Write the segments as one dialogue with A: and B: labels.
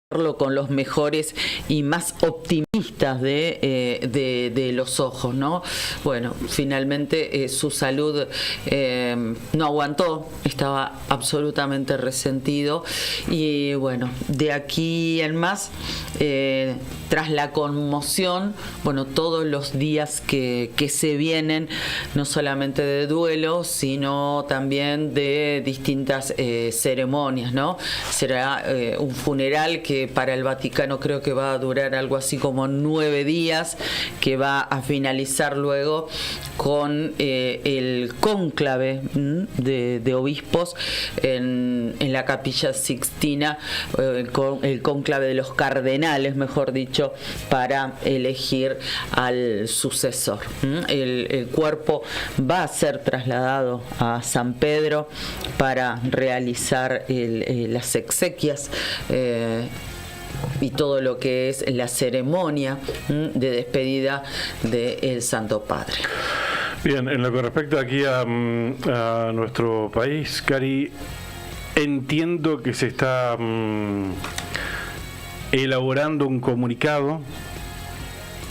A: con los mejores y más optimistas de los ojos, ¿no? Bueno, finalmente su salud no aguantó, estaba absolutamente resentido y bueno, de aquí en más, tras la conmoción, bueno, todos los días que se vienen, no solamente de duelo, sino también de distintas ceremonias, ¿no? Será un funeral que para el Vaticano creo que va a durar algo así como 9 días, que va a finalizar luego con el cónclave de obispos en la Capilla Sixtina, con el cónclave de los cardenales, mejor dicho, para elegir al sucesor. El cuerpo va a ser trasladado a San Pedro para realizar las exequias y todo lo que es la ceremonia de despedida del Santo Padre.
B: Bien, en lo que respecta aquí a nuestro país, Cari, entiendo que se está elaborando un comunicado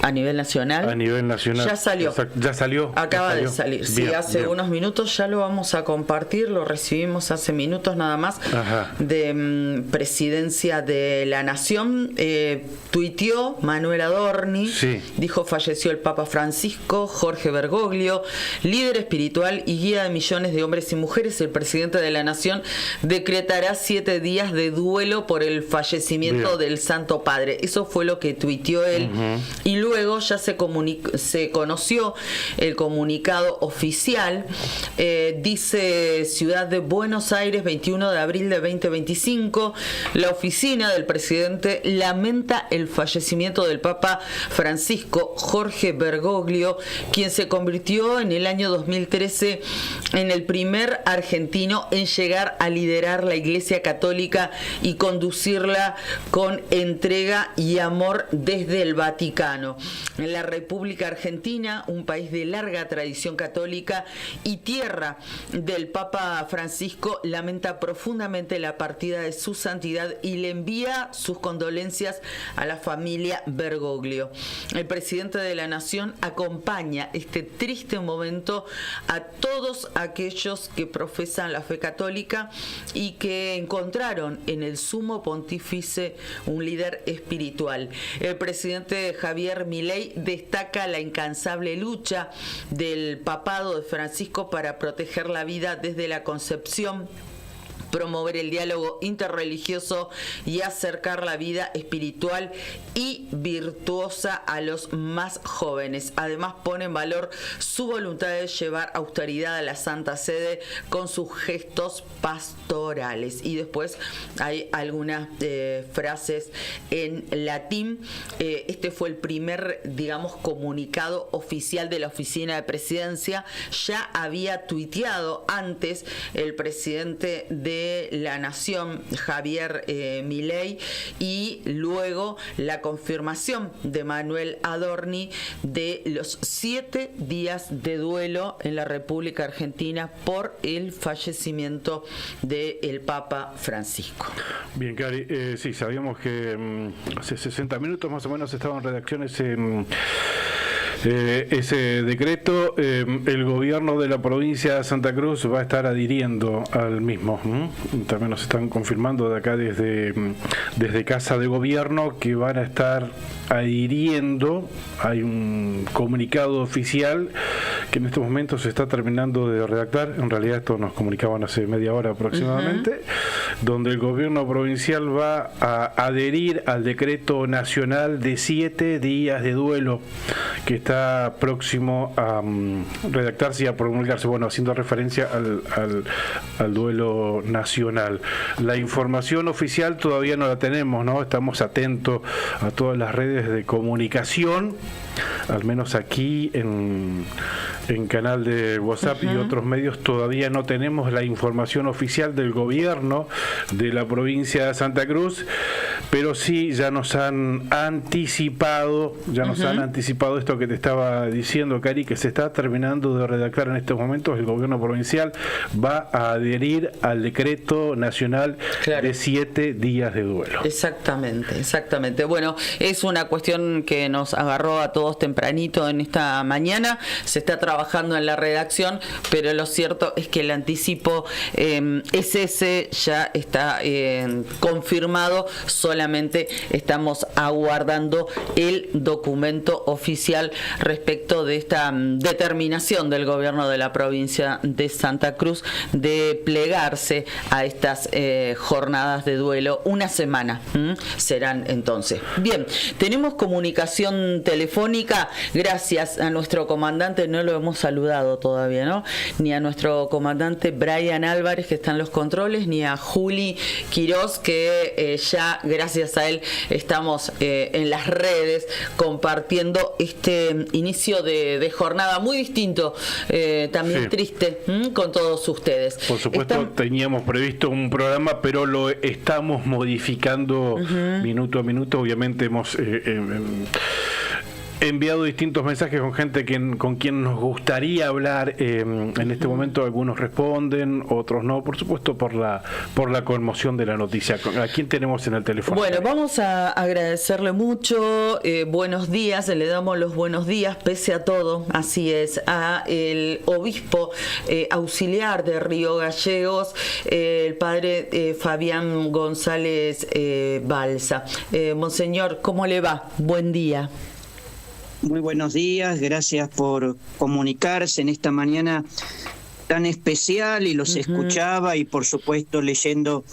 A: ¿A nivel nacional?
B: A nivel nacional.
A: Ya salió.
B: Ya salió.
A: Acaba de salir. Sí,
B: bien,
A: hace
B: bien.
A: unos minutos ya lo vamos a compartir. Lo recibimos hace minutos nada más.
B: Ajá.
A: De Presidencia de la Nación. Tuiteó Manuel Adorni.
B: Sí.
A: Dijo: falleció el Papa Francisco. Jorge Bergoglio, líder espiritual y guía de millones de hombres y mujeres. El presidente de la Nación decretará 7 días de duelo por el fallecimiento
B: bien.
A: del Santo Padre. Eso fue lo que tuiteó él. Y luego ya se conoció el comunicado oficial. Dice Ciudad de Buenos Aires, 21 de abril de 2025. La oficina del presidente lamenta el fallecimiento del Papa Francisco Jorge Bergoglio, quien se convirtió en el año 2013 en el primer argentino en llegar a liderar la Iglesia Católica y conducirla con entrega y amor desde el Vaticano. En la República Argentina, un país de larga tradición católica y tierra del Papa Francisco, lamenta profundamente la partida de su santidad y le envía sus condolencias a la familia Bergoglio. El presidente de la Nación acompaña este triste momento a todos aquellos que profesan la fe católica y que encontraron en el sumo pontífice un líder espiritual. El presidente Javier Milei destaca la incansable lucha del papado de Francisco para proteger la vida desde la concepción, promover el diálogo interreligioso y acercar la vida espiritual y virtuosa a los más jóvenes. Además, pone en valor su voluntad de llevar austeridad a la Santa Sede con sus gestos pastorales. Y después hay algunas frases en latín. Este fue el primer, digamos, comunicado oficial de la Oficina de Presidencia. Ya había tuiteado antes el presidente de la Nación, Javier Milei, y luego la confirmación de Manuel Adorni de los 7 días de duelo en la República Argentina por el fallecimiento del Papa Francisco.
B: Bien, Cari, sí, sabíamos que hace 60 minutos más o menos estaba en redacción ese decreto. El gobierno de la provincia de Santa Cruz va a estar adhiriendo al mismo. También nos están confirmando de acá desde Casa de Gobierno que van a estar adhiriendo. Hay un comunicado oficial que en estos momentos se está terminando de redactar. En realidad esto nos comunicaban hace media hora aproximadamente, donde el gobierno provincial va a adherir al decreto nacional de 7 días de duelo que está próximo a redactarse y a promulgarse, bueno, haciendo referencia al duelo nacional. La información oficial todavía no la tenemos, ¿no? Estamos atentos a todas las redes de comunicación, al menos aquí en en canal de WhatsApp y otros medios todavía no tenemos la información oficial del gobierno de la provincia de Santa Cruz, pero sí ya nos han anticipado, esto que te estaba diciendo, Cari, que se está terminando de redactar en estos momentos. El gobierno provincial va a adherir al decreto nacional de 7 días de duelo.
A: Exactamente. Bueno, es una cuestión que nos agarró a todos tempranito en esta mañana. Se está trabajando en la redacción, pero lo cierto es que el anticipo es ese, ya está confirmado. Solamente estamos aguardando el documento oficial respecto de esta determinación del gobierno de la provincia de Santa Cruz de plegarse a estas jornadas de duelo. Una semana serán entonces. Bien, tenemos comunicación telefónica. Gracias a nuestro comandante, no lo hemos saludado todavía, ¿no? Ni a nuestro comandante Brian Álvarez, que está en los controles, ni a Juli Quirós, que ya gracias a él estamos en las redes compartiendo este inicio de jornada muy distinto, también triste, con todos ustedes.
B: Por supuesto, teníamos previsto un programa, pero lo estamos modificando minuto a minuto. Obviamente hemos enviado distintos mensajes con gente con quien nos gustaría hablar. En este momento algunos responden, otros no, por supuesto por la conmoción de la noticia. ¿A quién tenemos en el teléfono?
A: Bueno, vamos a agradecerle mucho. Buenos días, le damos los buenos días pese a todo, así es, a el obispo auxiliar de Río Gallegos, el padre Fabián González Balsa. Monseñor, ¿cómo le va? Buen día.
C: Muy buenos días, gracias por comunicarse en esta mañana tan especial, y los escuchaba, y por supuesto leyendo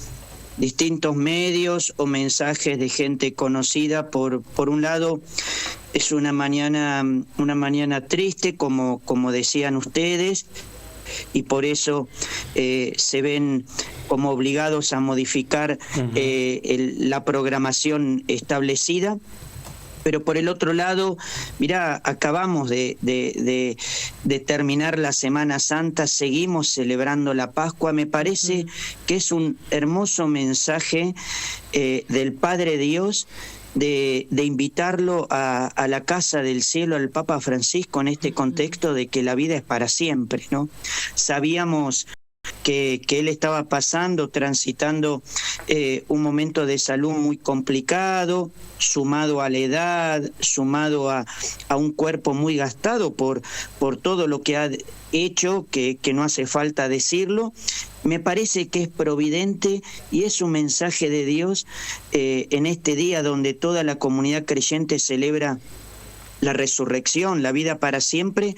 C: distintos medios o mensajes de gente conocida. Por un lado, es una mañana triste, como decían ustedes, y por eso se ven como obligados a modificar la programación establecida. Pero por el otro lado, mirá, acabamos de terminar la Semana Santa, seguimos celebrando la Pascua. Me parece que es un hermoso mensaje del Padre Dios de invitarlo a la casa del cielo, al Papa Francisco, en este contexto de que la vida es para siempre, ¿no? Sabíamos que él estaba transitando un momento de salud muy complicado, sumado a la edad, sumado a un cuerpo muy gastado por todo lo que ha hecho, que no hace falta decirlo. Me parece que es providente y es un mensaje de Dios en este día donde toda la comunidad creyente celebra la resurrección, la vida para siempre,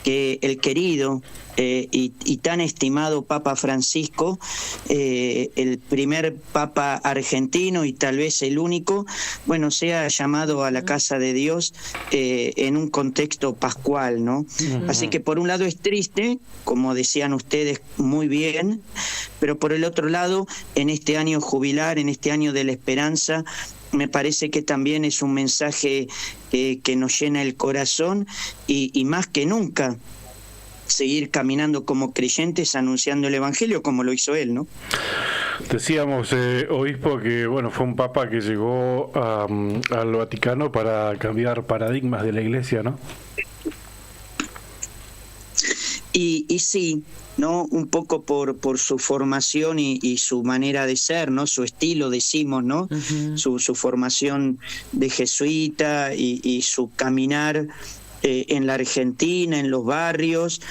C: que el querido y tan estimado Papa Francisco, el primer Papa argentino y tal vez el único, bueno, sea llamado a la casa de Dios en un contexto pascual, ¿no? Así que por un lado es triste, como decían ustedes muy bien, pero por el otro lado, en este año jubilar, en este año de la esperanza, me parece que también es un mensaje que nos llena el corazón, y más que nunca seguir caminando como creyentes anunciando el Evangelio como lo hizo él, ¿no?
B: Decíamos, obispo, que bueno, fue un papa que llegó al Vaticano para cambiar paradigmas de la Iglesia, ¿no?
C: Y sí, ¿no? Un poco por su formación y su manera de ser, ¿no? Su estilo, decimos, ¿no? Su formación de jesuita y su caminar en la Argentina, en los barrios,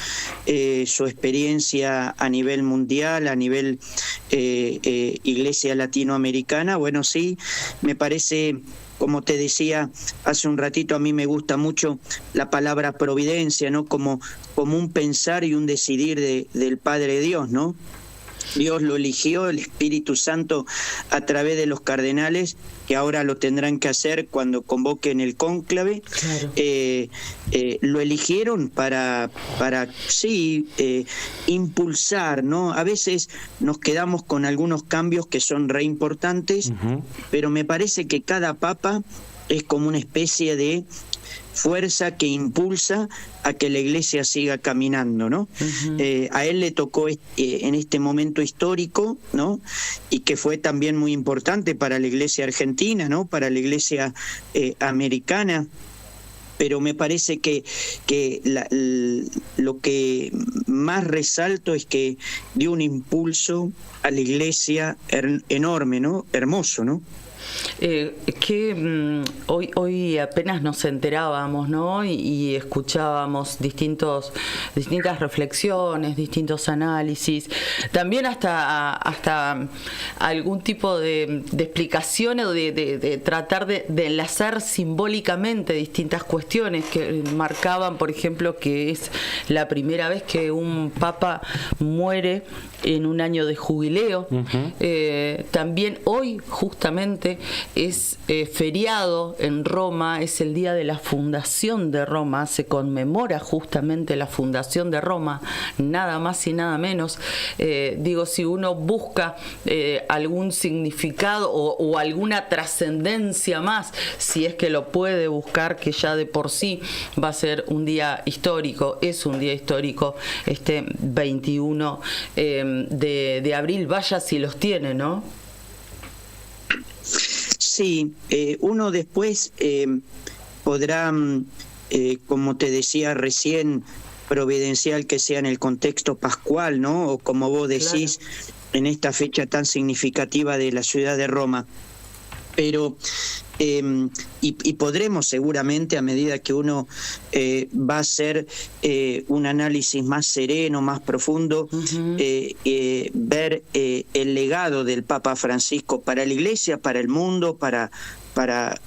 C: su experiencia a nivel mundial, a nivel iglesia latinoamericana. Bueno, sí, me parece, como te decía hace un ratito, a mí me gusta mucho la palabra providencia, ¿no? Como un pensar y un decidir del Padre Dios, ¿no? Dios lo eligió, el Espíritu Santo, a través de los cardenales, que ahora lo tendrán que hacer cuando convoquen el cónclave. Claro. Lo eligieron para impulsar, ¿no? A veces nos quedamos con algunos cambios que son re importantes, pero me parece que cada papa es como una especie de fuerza que impulsa a que la Iglesia siga caminando, ¿no? A él le tocó en este momento histórico, ¿no? Y que fue también muy importante para la Iglesia argentina, ¿no? Para la Iglesia americana. Pero me parece que lo que más resalto es que dio un impulso a la Iglesia enorme, ¿no? Hermoso, ¿no?
A: Hoy apenas nos enterábamos, ¿no? Y escuchábamos distintas reflexiones, distintos análisis, también hasta algún tipo de explicación o de tratar de enlazar simbólicamente distintas cuestiones que marcaban, por ejemplo, que es la primera vez que un papa muere en un año de jubileo. También hoy justamente es feriado en Roma, es el día de la fundación de Roma, se conmemora justamente la fundación de Roma, nada más y nada menos. Si uno busca algún significado o alguna trascendencia más, si es que lo puede buscar, que ya de por sí va a ser un día histórico, es un día histórico este 21 de abril, vaya si los tiene, ¿no?
C: Sí, uno después podrá, como te decía recién, providencial que sea en el contexto pascual, ¿no? O como vos decís, claro, en esta fecha tan significativa de la ciudad de Roma. Pero y podremos seguramente, a medida que uno va a hacer un análisis más sereno, más profundo, ver el legado del Papa Francisco para la Iglesia, para el mundo, para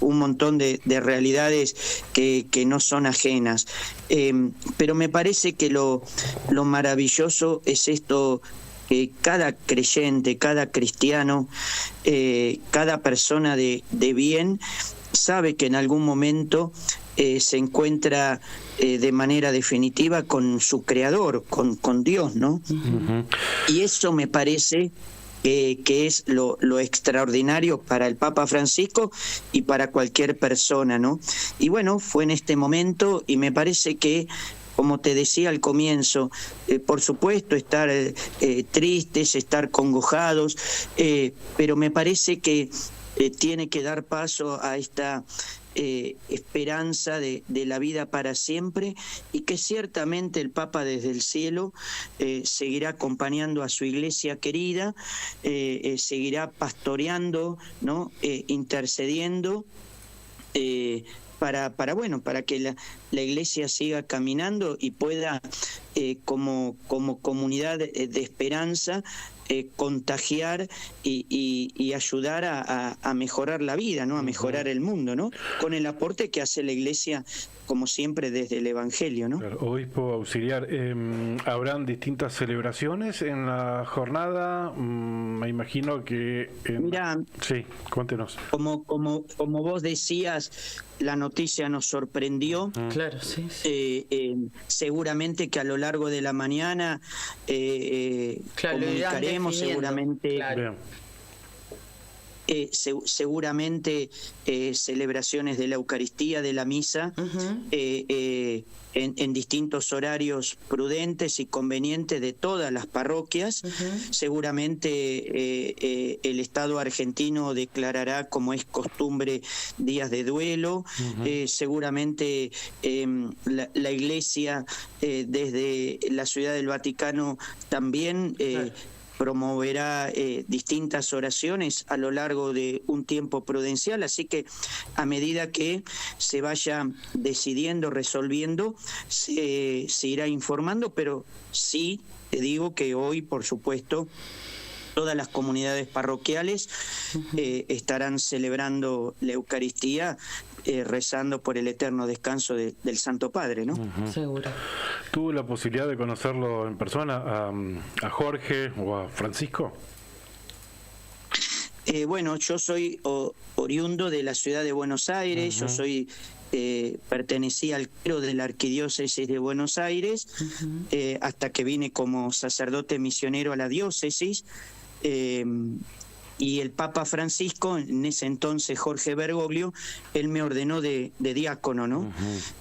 C: un montón de realidades que no son ajenas. Pero me parece que lo maravilloso es esto, que cada creyente, cada cristiano, cada persona de bien sabe que en algún momento se encuentra de manera definitiva con su Creador, con Dios, ¿no? Y eso me parece que es lo extraordinario para el Papa Francisco y para cualquier persona, ¿no? Y bueno, fue en este momento, y me parece que, como te decía al comienzo, por supuesto estar tristes, estar congojados, pero me parece que tiene que dar paso a esta esperanza de la vida para siempre, y que ciertamente el Papa desde el cielo seguirá acompañando a su Iglesia querida, seguirá pastoreando, ¿no? Intercediendo, para que la Iglesia siga caminando y pueda, como comunidad de esperanza, contagiar y ayudar a mejorar la vida, ¿no? A mejorar el mundo, ¿no? Con el aporte que hace la Iglesia, como siempre, desde el Evangelio, ¿no?
B: Claro, obispo auxiliar, ¿habrán distintas celebraciones en la jornada? Me imagino que...
C: Mirá,
B: sí, cuéntenos.
C: Como vos decías, la noticia nos sorprendió.
A: Claro, sí.
C: Seguramente que a lo largo de la mañana comunicaremos, seguramente... Claro. Seguramente celebraciones de la Eucaristía, de la misa, en distintos horarios prudentes y convenientes de todas las parroquias. Seguramente el Estado argentino declarará, como es costumbre, días de duelo. Seguramente la Iglesia desde la Ciudad del Vaticano también promoverá distintas oraciones a lo largo de un tiempo prudencial, así que a medida que se vaya decidiendo, resolviendo, se irá informando, pero sí te digo que hoy, por supuesto, todas las comunidades parroquiales estarán celebrando la Eucaristía, rezando por el eterno descanso del Santo Padre, ¿no?
A: Seguro.
B: ¿Tuvo la posibilidad de conocerlo en persona, a Jorge o a Francisco?
C: Bueno, yo soy oriundo de la ciudad de Buenos Aires, yo soy... pertenecía al clero de la Arquidiócesis de Buenos Aires, hasta que vine como sacerdote misionero a la diócesis. y el Papa Francisco, en ese entonces Jorge Bergoglio, él me ordenó de diácono, ¿no?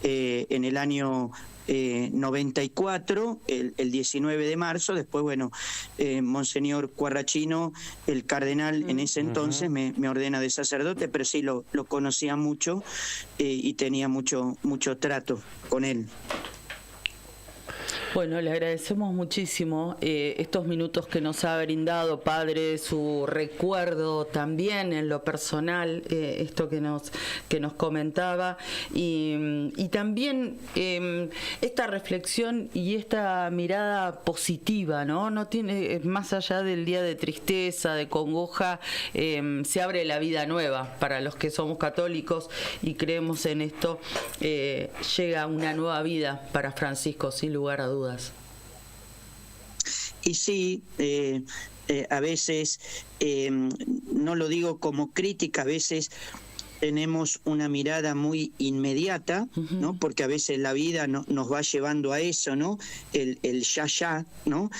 C: En el año 94, el 19 de marzo. Después, bueno, Monseñor Cuarrachino, el cardenal en ese entonces, me ordena de sacerdote, pero sí lo conocía mucho y tenía mucho trato con él.
A: Bueno, le agradecemos muchísimo estos minutos que nos ha brindado, padre, su recuerdo también en lo personal, esto que nos comentaba, y también esta reflexión y esta mirada positiva, ¿no? No tiene, más allá del día de tristeza, de congoja, se abre la vida nueva para los que somos católicos y creemos en esto. Llega una nueva vida para Francisco, sin lugar a dudas.
C: Y sí, a veces, no lo digo como crítica, a veces tenemos una mirada muy inmediata, ¿no? Porque a veces la vida nos va llevando a eso, ¿no? El ya, ¿no?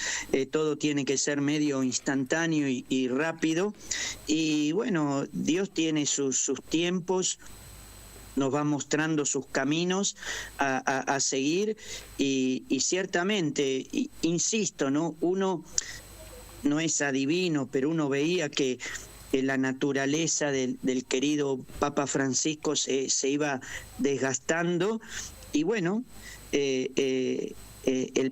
C: Todo tiene que ser medio instantáneo y rápido. Y bueno, Dios tiene sus tiempos, nos va mostrando sus caminos a seguir y ciertamente, insisto, ¿no? Uno no es adivino, pero uno veía que la naturaleza del querido Papa Francisco se iba desgastando y bueno, el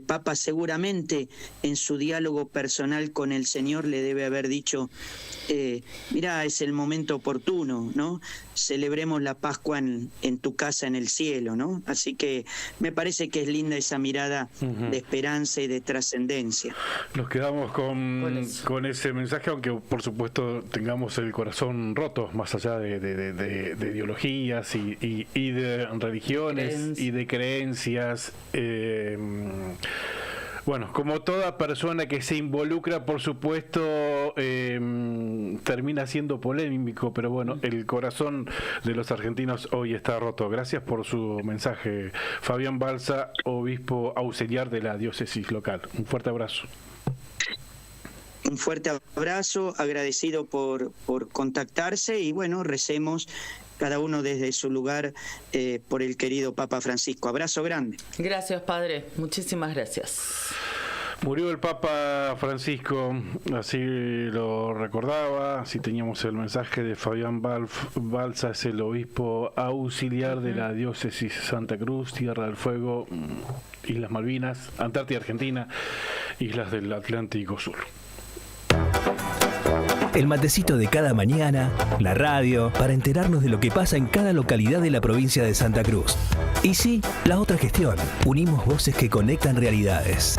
C: Papa seguramente en su diálogo personal con el Señor le debe haber dicho, mirá, es el momento oportuno, ¿no? Celebremos la Pascua en tu casa en el cielo, ¿no? Así que me parece que es linda esa mirada de esperanza y de trascendencia.
B: Nos quedamos con ese mensaje, aunque por supuesto tengamos el corazón roto, más allá de ideologías y de religiones y de creencias. Bueno, como toda persona que se involucra, por supuesto, termina siendo polémico, pero bueno, el corazón de los argentinos hoy está roto. Gracias por su mensaje, Fabián Balsa, obispo auxiliar de la diócesis local. Un fuerte abrazo.
C: Un fuerte abrazo, agradecido por contactarse y bueno, recemos cada uno desde su lugar por el querido Papa Francisco. Abrazo grande. Gracias,
A: padre. Muchísimas gracias.
B: Murió el Papa Francisco, así lo recordaba, así teníamos el mensaje de Fabián Balsa, es el obispo auxiliar de la diócesis Santa Cruz, Tierra del Fuego, Islas Malvinas, Antártida Argentina, Islas del Atlántico Sur.
D: El matecito de cada mañana, la radio, para enterarnos de lo que pasa en cada localidad de la provincia de Santa Cruz. Y sí, la otra gestión. Unimos voces que conectan realidades.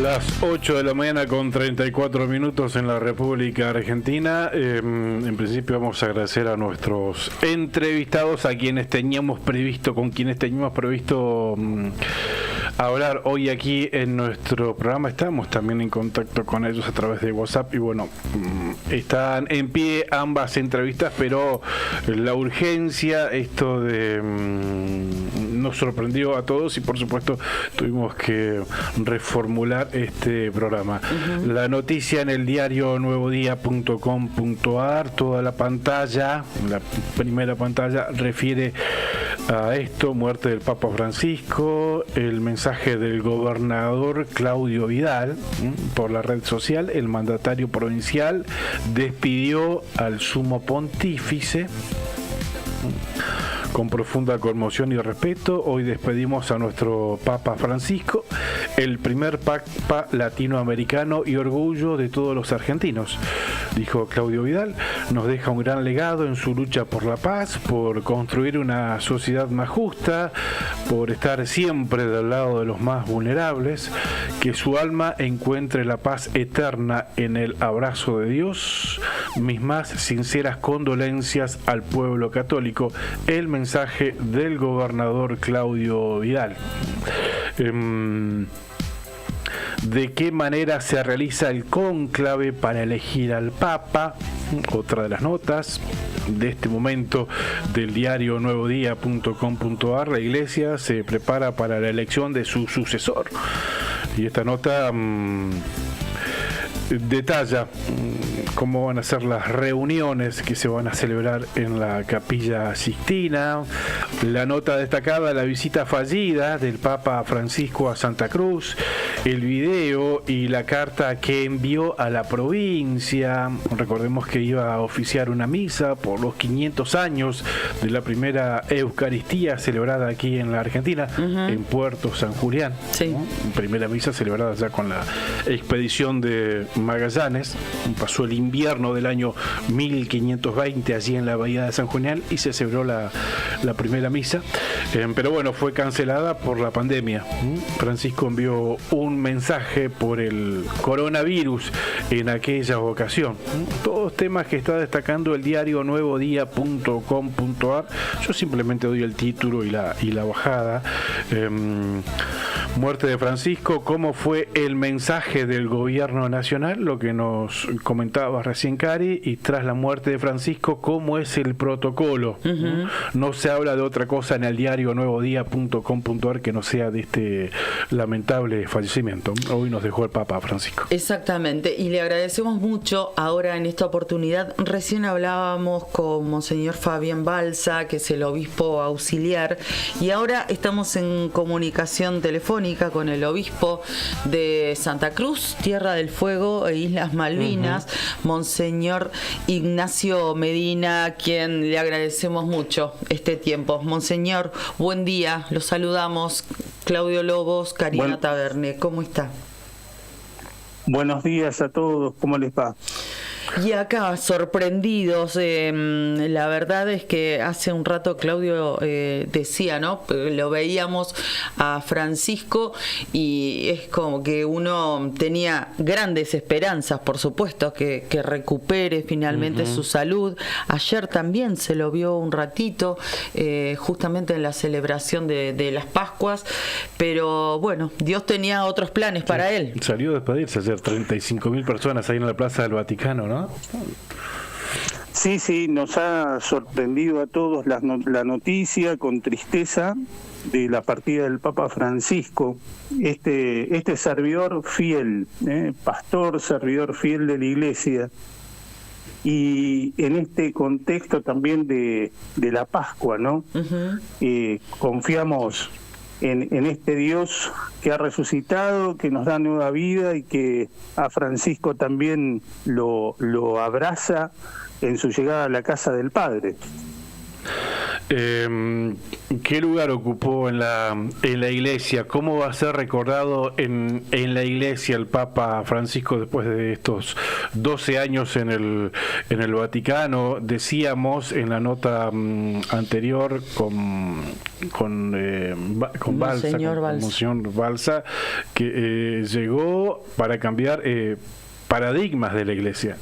B: Las 8 de la mañana con 34 minutos en la República Argentina. En principio vamos a agradecer a nuestros entrevistados, con quienes teníamos previsto hablar hoy aquí en nuestro programa. Estamos también en contacto con ellos a través de WhatsApp y bueno, están en pie ambas entrevistas, pero la urgencia, esto de nos sorprendió a todos y por supuesto tuvimos que reformular este programa. La noticia en el diario nuevodía.com.ar, toda la pantalla, la primera pantalla refiere a esto: muerte del Papa Francisco, el mensaje del gobernador Claudio Vidal por la red social. El mandatario provincial despidió al sumo pontífice Con profunda conmoción y respeto, hoy despedimos a nuestro Papa Francisco, el primer Papa latinoamericano y orgullo de todos los argentinos, dijo Claudio Vidal. Nos deja un gran legado en su lucha por la paz, por construir una sociedad más justa, por estar siempre del lado de los más vulnerables, que su alma encuentre la paz eterna en el abrazo de Dios. Mis más sinceras condolencias al pueblo católico. El mensaje del gobernador Claudio Vidal. ¿De qué manera se realiza el cónclave para elegir al Papa? Otra de las notas de este momento del diario nuevodía.com.ar. La Iglesia se prepara para la elección de su sucesor. Y esta nota detalla cómo van a ser las reuniones que se van a celebrar en la Capilla Sixtina. La nota destacada, la visita fallida del Papa Francisco a Santa Cruz, el video y la carta que envió a la provincia. Recordemos que iba a oficiar una misa por los 500 años de la primera Eucaristía celebrada aquí en la Argentina, en Puerto San Julián.
A: Sí.
B: ¿No? Primera misa celebrada ya con la expedición de Magallanes. Pasó el invierno del año 1520 allí en la bahía de San Julián y se celebró la primera misa, pero bueno, fue cancelada por la pandemia. Francisco envió un mensaje por el coronavirus en aquella ocasión. Todos temas que está destacando el diario nuevodía.com.ar. Yo simplemente doy el título y la bajada. Muerte de Francisco, ¿cómo fue el mensaje del gobierno nacional? Lo que nos comentaba recién Cari. Y tras la muerte de Francisco, ¿cómo es el protocolo? No se habla de otra cosa en el diario nuevodía.com.ar que no sea de este lamentable fallecimiento. Hoy nos dejó el Papa Francisco.
A: Exactamente, y le agradecemos mucho ahora en esta oportunidad. Recién hablábamos con Monseñor Fabián Balsa, que es el obispo auxiliar, y ahora estamos en comunicación telefónica con el obispo de Santa Cruz, Tierra del Fuego e Islas Malvinas, Monseñor Ignacio Medina, a quien le agradecemos mucho este tiempo. Monseñor, buen día, los saludamos. Claudio Lobos, Karina Taberne, ¿cómo está?
E: Buenos días a todos, ¿cómo les va?
A: Y acá, sorprendidos, la verdad es que hace un rato Claudio decía, ¿no? Lo veíamos a Francisco y es como que uno tenía grandes esperanzas, por supuesto, que recupere finalmente su salud. Ayer también se lo vio un ratito, justamente en la celebración de las Pascuas, pero bueno, Dios tenía otros planes para él.
B: Salió a despedirse ayer, 35.000 personas ahí en la Plaza del Vaticano, ¿no?
E: Sí, nos ha sorprendido a todos la noticia con tristeza de la partida del Papa Francisco, este servidor fiel, pastor, servidor fiel de la Iglesia, y en este contexto también de la Pascua, ¿no? Confiamos en este Dios que ha resucitado, que nos da nueva vida y que a Francisco también lo abraza en su llegada a la casa del Padre.
B: ¿Qué lugar ocupó en la Iglesia? ¿Cómo va a ser recordado en la Iglesia el Papa Francisco después de estos 12 años en el Vaticano? Decíamos en la nota anterior con Monseñor Balsa, que llegó para cambiar paradigmas de la Iglesia.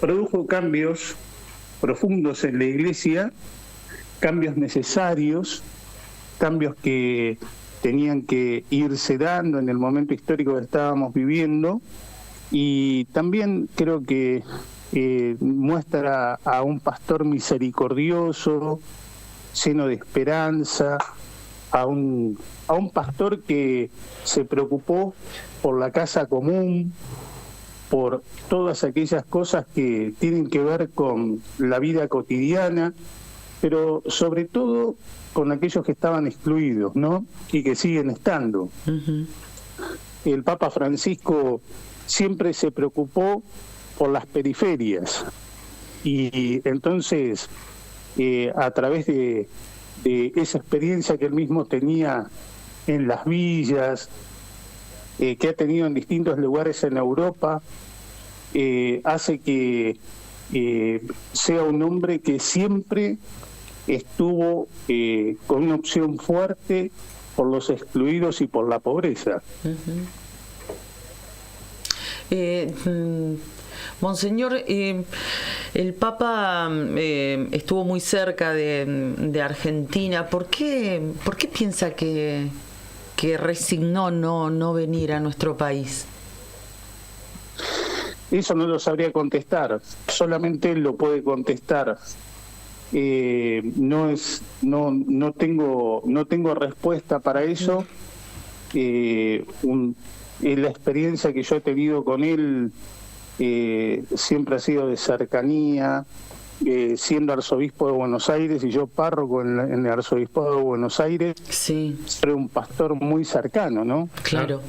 E: Produjo cambios profundos en la Iglesia, cambios necesarios, cambios que tenían que irse dando en el momento histórico que estábamos viviendo, y también creo que muestra a un pastor misericordioso, lleno de esperanza, a un pastor que se preocupó por la casa común, por todas aquellas cosas que tienen que ver con la vida cotidiana, pero sobre todo con aquellos que estaban excluidos, ¿no? Y que siguen estando. El Papa Francisco siempre se preocupó por las periferias, y entonces a través de esa experiencia que él mismo tenía en las villas, que ha tenido en distintos lugares en Europa, hace que sea un hombre que siempre estuvo con una opción fuerte por los excluidos y por la pobreza.
A: Monseñor, el Papa estuvo muy cerca de Argentina. ¿Por qué piensa que resignó no venir a nuestro país?
E: Eso no lo sabría contestar, solamente él lo puede contestar. No tengo respuesta para eso. La experiencia que yo he tenido con él siempre ha sido de cercanía, siendo arzobispo de Buenos Aires y yo párroco en el arzobispado de Buenos Aires.
A: Sí.
E: Soy un pastor muy cercano, ¿no?
A: Claro.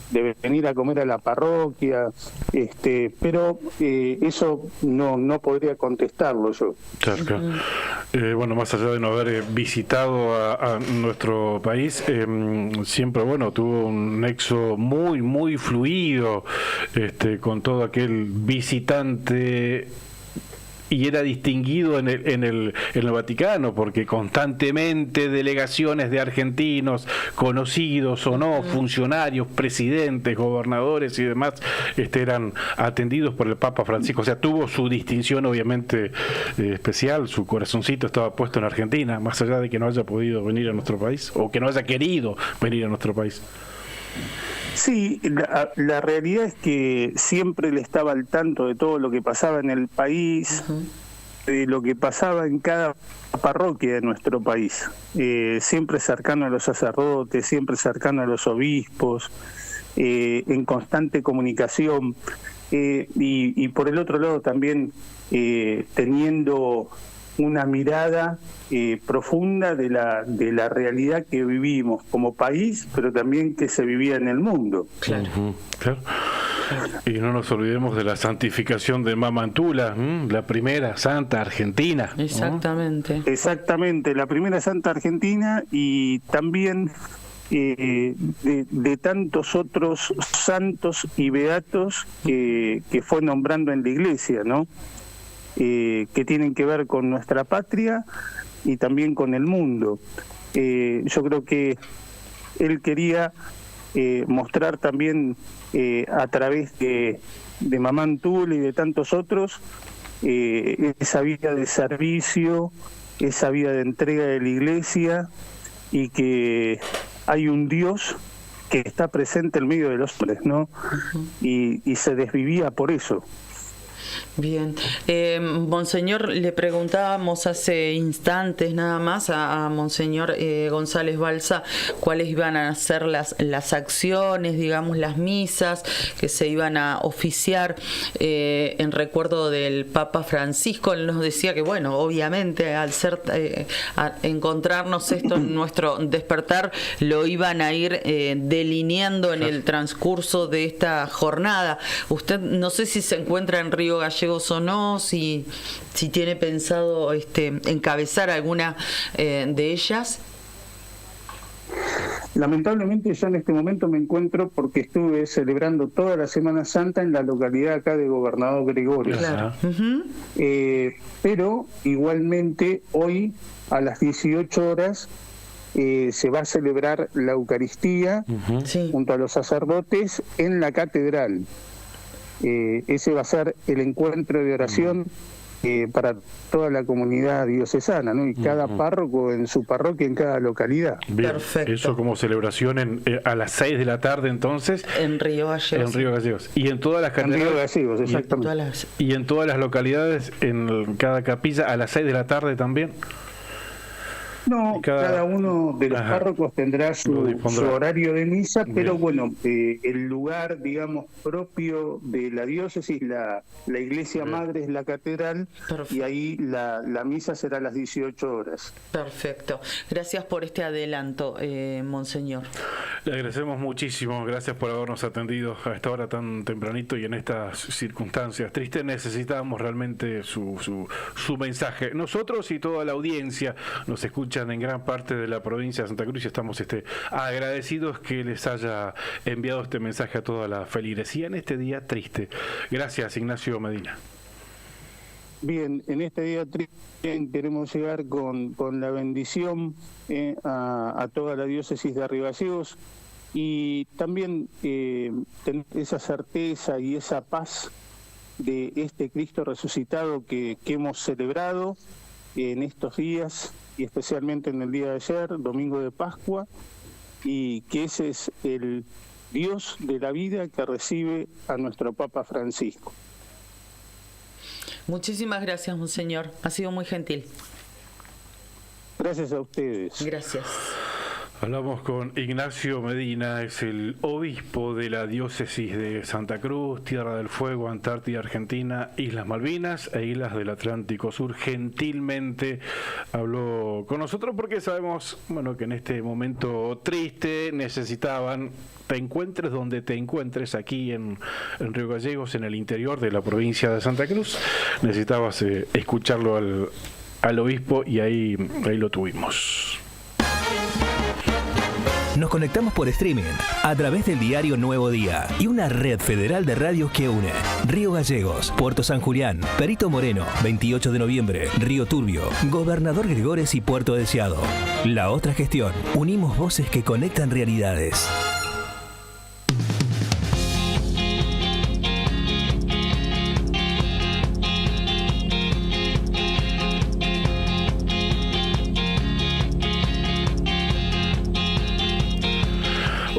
E: De venir a comer a la parroquia, pero eso no podría contestarlo yo.
B: Cerca. Bueno, más allá de no haber visitado a nuestro país, siempre tuvo un nexo muy fluido con todo aquel visitante. Y era distinguido en el Vaticano, porque constantemente delegaciones de argentinos, conocidos o no, funcionarios, presidentes, gobernadores y demás, eran atendidos por el Papa Francisco. O sea, tuvo su distinción obviamente especial, su corazoncito estaba puesto en Argentina, más allá de que no haya podido venir a nuestro país, o que no haya querido venir a nuestro país.
E: Sí, la realidad es que siempre él estaba al tanto de todo lo que pasaba en el país, de lo que pasaba en cada parroquia de nuestro país, siempre cercano a los sacerdotes, siempre cercano a los obispos, en constante comunicación, y por el otro lado también teniendo una mirada profunda de la realidad que vivimos como país, pero también que se vivía en el mundo.
A: Claro.
B: Claro. Y no nos olvidemos de la santificación de Mamantula, la primera santa argentina.
A: Exactamente.
E: Exactamente, la primera santa argentina, y también de tantos otros santos y beatos que fue nombrando en la Iglesia, ¿no? Que tienen que ver con nuestra patria y también con el mundo. Yo creo que él quería mostrar también a través de Mamantula y de tantos otros esa vida de servicio, esa vida de entrega de la Iglesia, y que hay un Dios que está presente en medio de los hombres, ¿no? Y se desvivía por eso.
A: Bien. Monseñor, le preguntábamos hace instantes nada más a Monseñor González Balsa cuáles iban a ser las acciones, digamos, las misas que se iban a oficiar en recuerdo del Papa Francisco. Él nos decía que, bueno, obviamente al ser encontrarnos esto en nuestro despertar, lo iban a ir delineando en el transcurso de esta jornada. Usted no sé si se encuentra en Río Gallegos o no, si tiene pensado encabezar alguna de ellas.
E: Lamentablemente yo en este momento me encuentro porque estuve celebrando toda la Semana Santa en la localidad acá de Gobernador Gregorio.
A: Claro.
E: Pero igualmente hoy a las 18 horas se va a celebrar la Eucaristía junto a los sacerdotes en la catedral. Ese va a ser el encuentro de oración para toda la comunidad diocesana, ¿no? Y cada párroco en su parroquia, en cada localidad.
B: Bien.
A: Perfecto.
B: Eso como celebración a las 6 de la tarde entonces.
A: En Río Gallegos.
B: En Río Gallegos. Y en todas las
E: catedrales. En Río Gallegos,
A: exactamente.
B: Y en todas las localidades, en cada capilla, a las 6 de la tarde también.
E: No, cada uno de los párrocos tendrá su horario de misa, pero bueno, el lugar, digamos, propio de la diócesis, la iglesia madre es la catedral. Perfecto. Y ahí la misa será a las 18 horas.
A: Perfecto. Gracias por este adelanto, Monseñor.
B: Le agradecemos muchísimo, gracias por habernos atendido a esta hora tan tempranito y en estas circunstancias tristes. Necesitábamos realmente su mensaje. Nosotros y toda la audiencia nos escuchan en gran parte de la provincia de Santa Cruz y estamos agradecidos que les haya enviado este mensaje a toda la feligresía en este día triste. Gracias, Ignacio Medina.
E: Bien, en este día triste queremos llegar con la bendición a toda la diócesis de Río Gallegos y también tener esa certeza y esa paz de este Cristo resucitado que hemos celebrado en estos días y especialmente en el día de ayer, domingo de Pascua, y que ese es el Dios de la vida que recibe a nuestro Papa Francisco.
A: Muchísimas gracias, Monseñor. Ha sido muy gentil.
E: Gracias a ustedes.
A: Gracias.
B: Hablamos con Ignacio Medina, es el obispo de la diócesis de Santa Cruz, Tierra del Fuego, Antártida, Argentina, Islas Malvinas e Islas del Atlántico Sur. Gentilmente habló con nosotros porque sabemos, bueno, que en este momento triste necesitaban, te encuentres donde te encuentres, aquí en Río Gallegos, en el interior de la provincia de Santa Cruz, necesitabas escucharlo al obispo y ahí lo tuvimos.
D: Nos conectamos por streaming a través del diario Nuevo Día y una red federal de radios que une Río Gallegos, Puerto San Julián, Perito Moreno, 28 de noviembre, Río Turbio, Gobernador Gregores y Puerto Deseado. La otra gestión. Unimos voces que conectan realidades.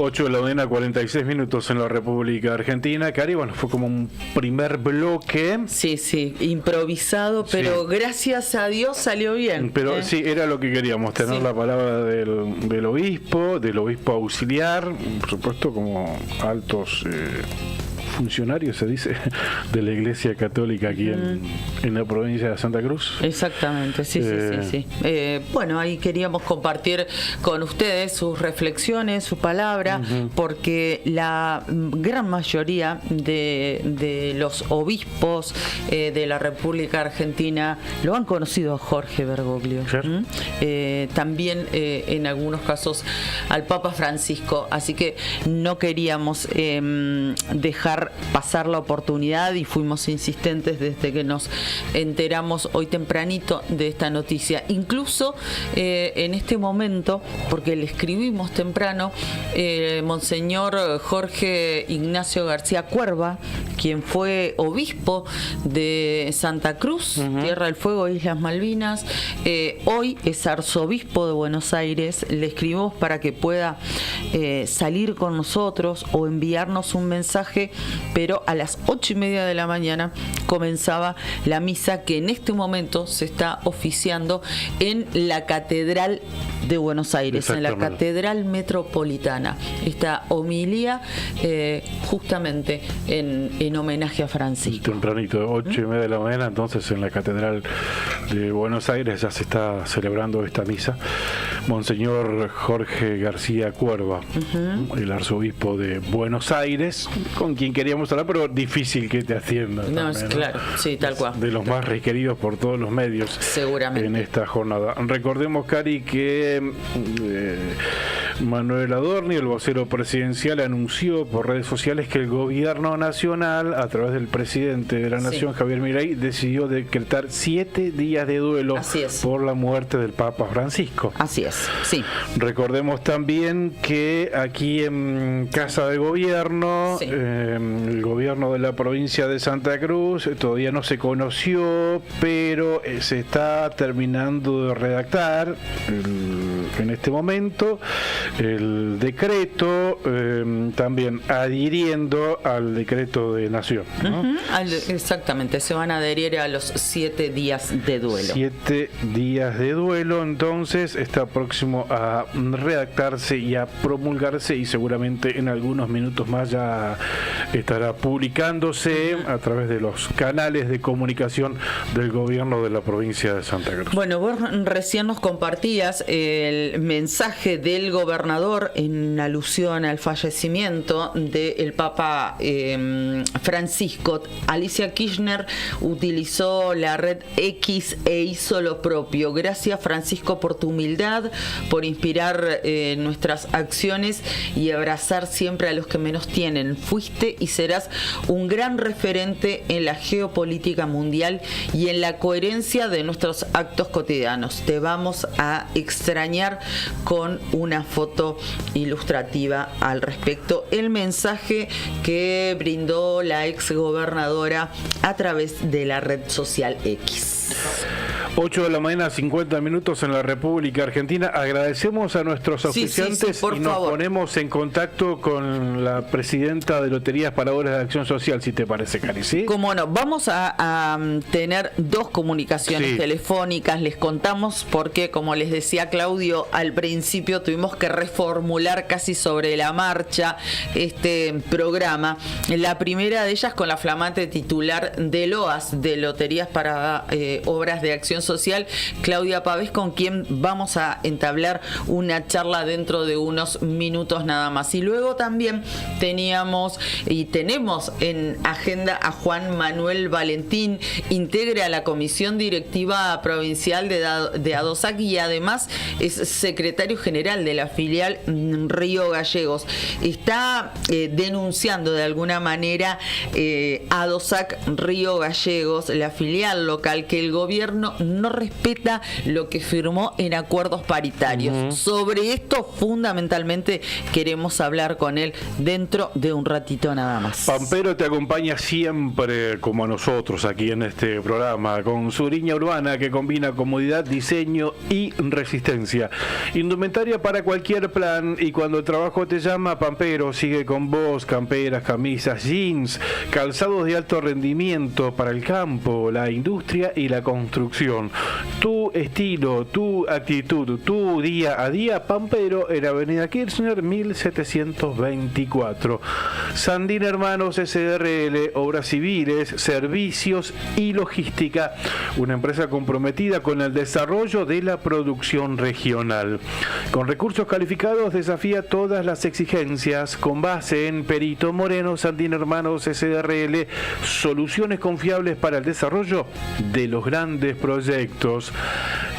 B: Ocho de la mañana, 46 minutos en la República Argentina. Cari, bueno, fue como un primer bloque.
A: Sí, improvisado, pero sí, gracias a Dios salió bien.
B: Pero sí, era lo que queríamos, tener la palabra del obispo auxiliar, por supuesto, como altos funcionarios, se dice, de la Iglesia Católica aquí en la provincia de Santa Cruz.
A: Exactamente, sí. Bueno, ahí queríamos compartir con ustedes sus reflexiones, su palabra, porque la gran mayoría de los obispos de la República Argentina lo han conocido a Jorge Bergoglio. También en algunos casos al Papa Francisco, así que no queríamos dejar pasar la oportunidad y fuimos insistentes desde que nos enteramos hoy tempranito de esta noticia. Incluso en este momento, porque le escribimos temprano, Monseñor Jorge Ignacio García Cuerva, quien fue obispo de Santa Cruz, Tierra del Fuego, Islas Malvinas, hoy es arzobispo de Buenos Aires. Le escribimos para que pueda salir con nosotros o enviarnos un mensaje, pero a las 8:30 de la mañana comenzaba la misa que en este momento se está oficiando en la Catedral de Buenos Aires, en la Catedral Metropolitana. Esta homilía justamente en homenaje a Francisco.
B: Tempranito, 8:30 de la mañana, entonces en la Catedral de Buenos Aires ya se está celebrando esta misa. Monseñor Jorge García Cuerva, el arzobispo de Buenos Aires, con quien queríamos hablar, pero difícil que te atienda.
A: No, también, claro, sí, tal cual.
B: De los más requeridos por todos los medios.
A: Seguramente.
B: En esta jornada. Recordemos, Cari, que Manuel Adorni, el vocero presidencial, anunció por redes sociales que el gobierno nacional, a través del presidente de la Nación, Javier Milei, decidió decretar 7 días de duelo por la muerte del Papa Francisco.
A: Así es, sí.
B: Recordemos también que aquí en Casa de Gobierno, el gobierno de la provincia de Santa Cruz todavía no se conoció, pero se está terminando de redactar en este momento el decreto, también adhiriendo al decreto de Nación, ¿no?
A: Exactamente, se van a adherir a los 7 días de duelo.
B: 7 días de duelo, entonces está próximo a redactarse y a promulgarse, y seguramente en algunos minutos más ya estará publicándose a través de los canales de comunicación del gobierno de la provincia de Santa Cruz.
A: Bueno, vos recién nos compartías el mensaje del gobernador en alusión al fallecimiento del Papa Francisco. Alicia Kirchner utilizó la red X e hizo lo propio. Gracias, Francisco, por tu humildad, por inspirar nuestras acciones y abrazar siempre a los que menos tienen. Fuiste y serás un gran referente en la geopolítica mundial y en la coherencia de nuestros actos cotidianos. Te vamos a extrañar, con una foto ilustrativa al respecto. El mensaje que brindó la exgobernadora a través de la red social X.
B: 8 de la mañana, 50 minutos en la República Argentina. Agradecemos a nuestros auspiciantes y nos ponemos en contacto con la presidenta de Loterías para Obras de Acción Social, si te parece, Cari, ¿sí?
A: Cómo no, vamos a tener 2 comunicaciones telefónicas, les contamos, porque como les decía Claudio, al principio tuvimos que reformular casi sobre la marcha este programa. La primera de ellas con la flamante titular de LOAS, de Loterías para Obras de Acción Social, Claudia Pavés, con quien vamos a entablar una charla dentro de unos minutos nada más. Y luego también teníamos y tenemos en agenda a Juan Manuel Valentín, integra la Comisión Directiva Provincial de ADOSAC y además es secretario general de la filial Río Gallegos. Está denunciando de alguna manera ADOSAC Río Gallegos, la filial local, que el gobierno no respeta lo que firmó en acuerdos paritarios. Sobre esto fundamentalmente queremos hablar con él dentro de un ratito nada más.
B: Pampero te acompaña siempre, como a nosotros aquí en este programa, con su línea urbana que combina comodidad, diseño y resistencia. Indumentaria para cualquier plan, y cuando el trabajo te llama, Pampero sigue con vos. Camperas, camisas, jeans, calzados de alto rendimiento para el campo, la industria y la construcción. Tu estilo, tu actitud, tu día a día. Pampero en Avenida Kirchner 1724. Sandín Hermanos SRL, Obras Civiles, Servicios y Logística, una empresa comprometida con el desarrollo de la producción regional. Con recursos calificados desafía todas las exigencias, con base en Perito Moreno. Sandín Hermanos SRL, soluciones confiables para el desarrollo de los grandes proyectos.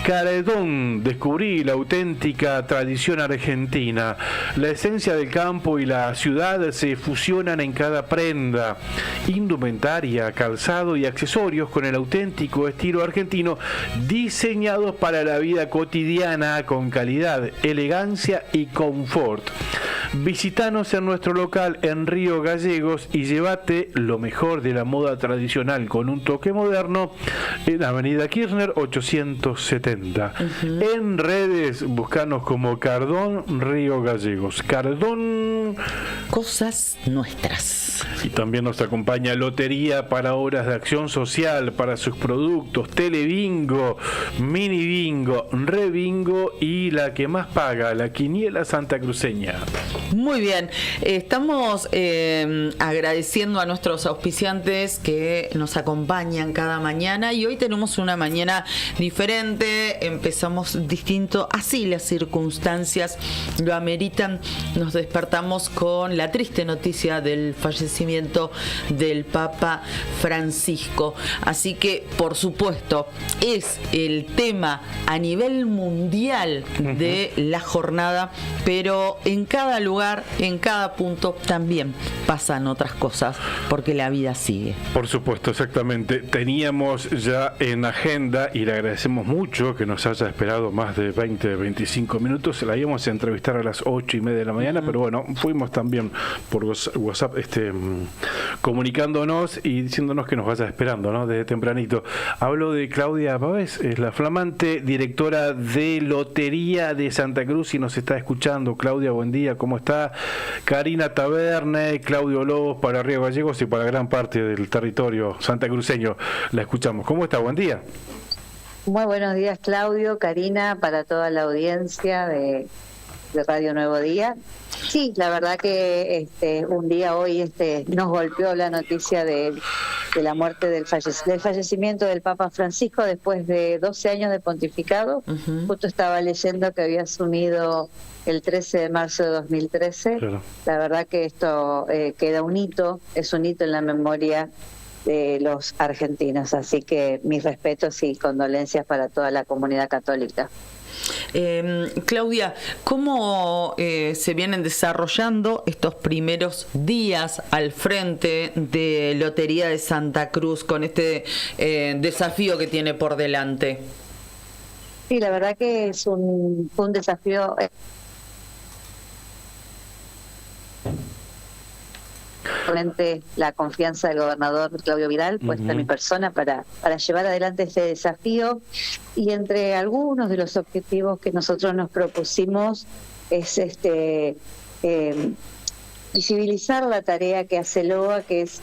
B: Caredón, descubrí la auténtica tradición argentina. La esencia del campo y la ciudad se fusionan en cada prenda. Indumentaria, calzado y accesorios con el auténtico estilo argentino, diseñados para la vida cotidiana con calidad, elegancia y confort. Visítanos en nuestro local en Río Gallegos y llévate lo mejor de la moda tradicional con un toque moderno en Avenida Kirchner 870. En redes, buscanos como Cardón Río Gallegos. Cardón,
A: cosas nuestras.
B: Y también nos acompaña Lotería para Obras de Acción Social, para sus productos Telebingo, Mini Bingo, Rebingo y la que más paga, la Quiniela Santacruceña.
A: Muy bien, estamos agradeciendo a nuestros auspiciantes que nos acompañan cada mañana, y hoy tenemos una mañana diferente, empezamos distinto, así las circunstancias lo ameritan. Nos despertamos con la triste noticia del fallecimiento del Papa Francisco, así que por supuesto es el tema a nivel mundial de la jornada, pero en cada lugar, en cada punto también pasan otras cosas, porque la vida sigue.
B: Por supuesto, exactamente. Teníamos ya en agenda agenda y le agradecemos mucho que nos haya esperado más de 20-25 minutos. La íbamos a entrevistar a las 8:30 de la mañana, pero bueno, fuimos también por WhatsApp comunicándonos y diciéndonos que nos vaya esperando, ¿no? Desde tempranito. Hablo de Claudia Pavés, es la flamante directora de Lotería de Santa Cruz y nos está escuchando. Claudia, buen día, ¿cómo está? Karina Taverne, Claudio Lobos para Río Gallegos y para gran parte del territorio santacruceño. La escuchamos. ¿Cómo está? Buen día.
F: Muy buenos días, Claudio, Karina, para toda la audiencia de Radio Nuevo Día. Sí, la verdad que un día hoy nos golpeó la noticia de la muerte del fallecimiento del Papa Francisco después de 12 años de pontificado. Justo estaba leyendo que había asumido el 13 de marzo de 2013. Claro. La verdad que esto queda un hito, es un hito en la memoria de los argentinos, así que mis respetos y condolencias para toda la comunidad católica.
A: Claudia, ¿cómo se vienen desarrollando estos primeros días al frente de Lotería de Santa Cruz con este desafío que tiene por delante?
F: Sí, la verdad que fue un desafío. La confianza del gobernador Claudio Vidal puesta en mi persona para llevar adelante este desafío, y entre algunos de los objetivos que nosotros nos propusimos es visibilizar la tarea que hace LOA, que es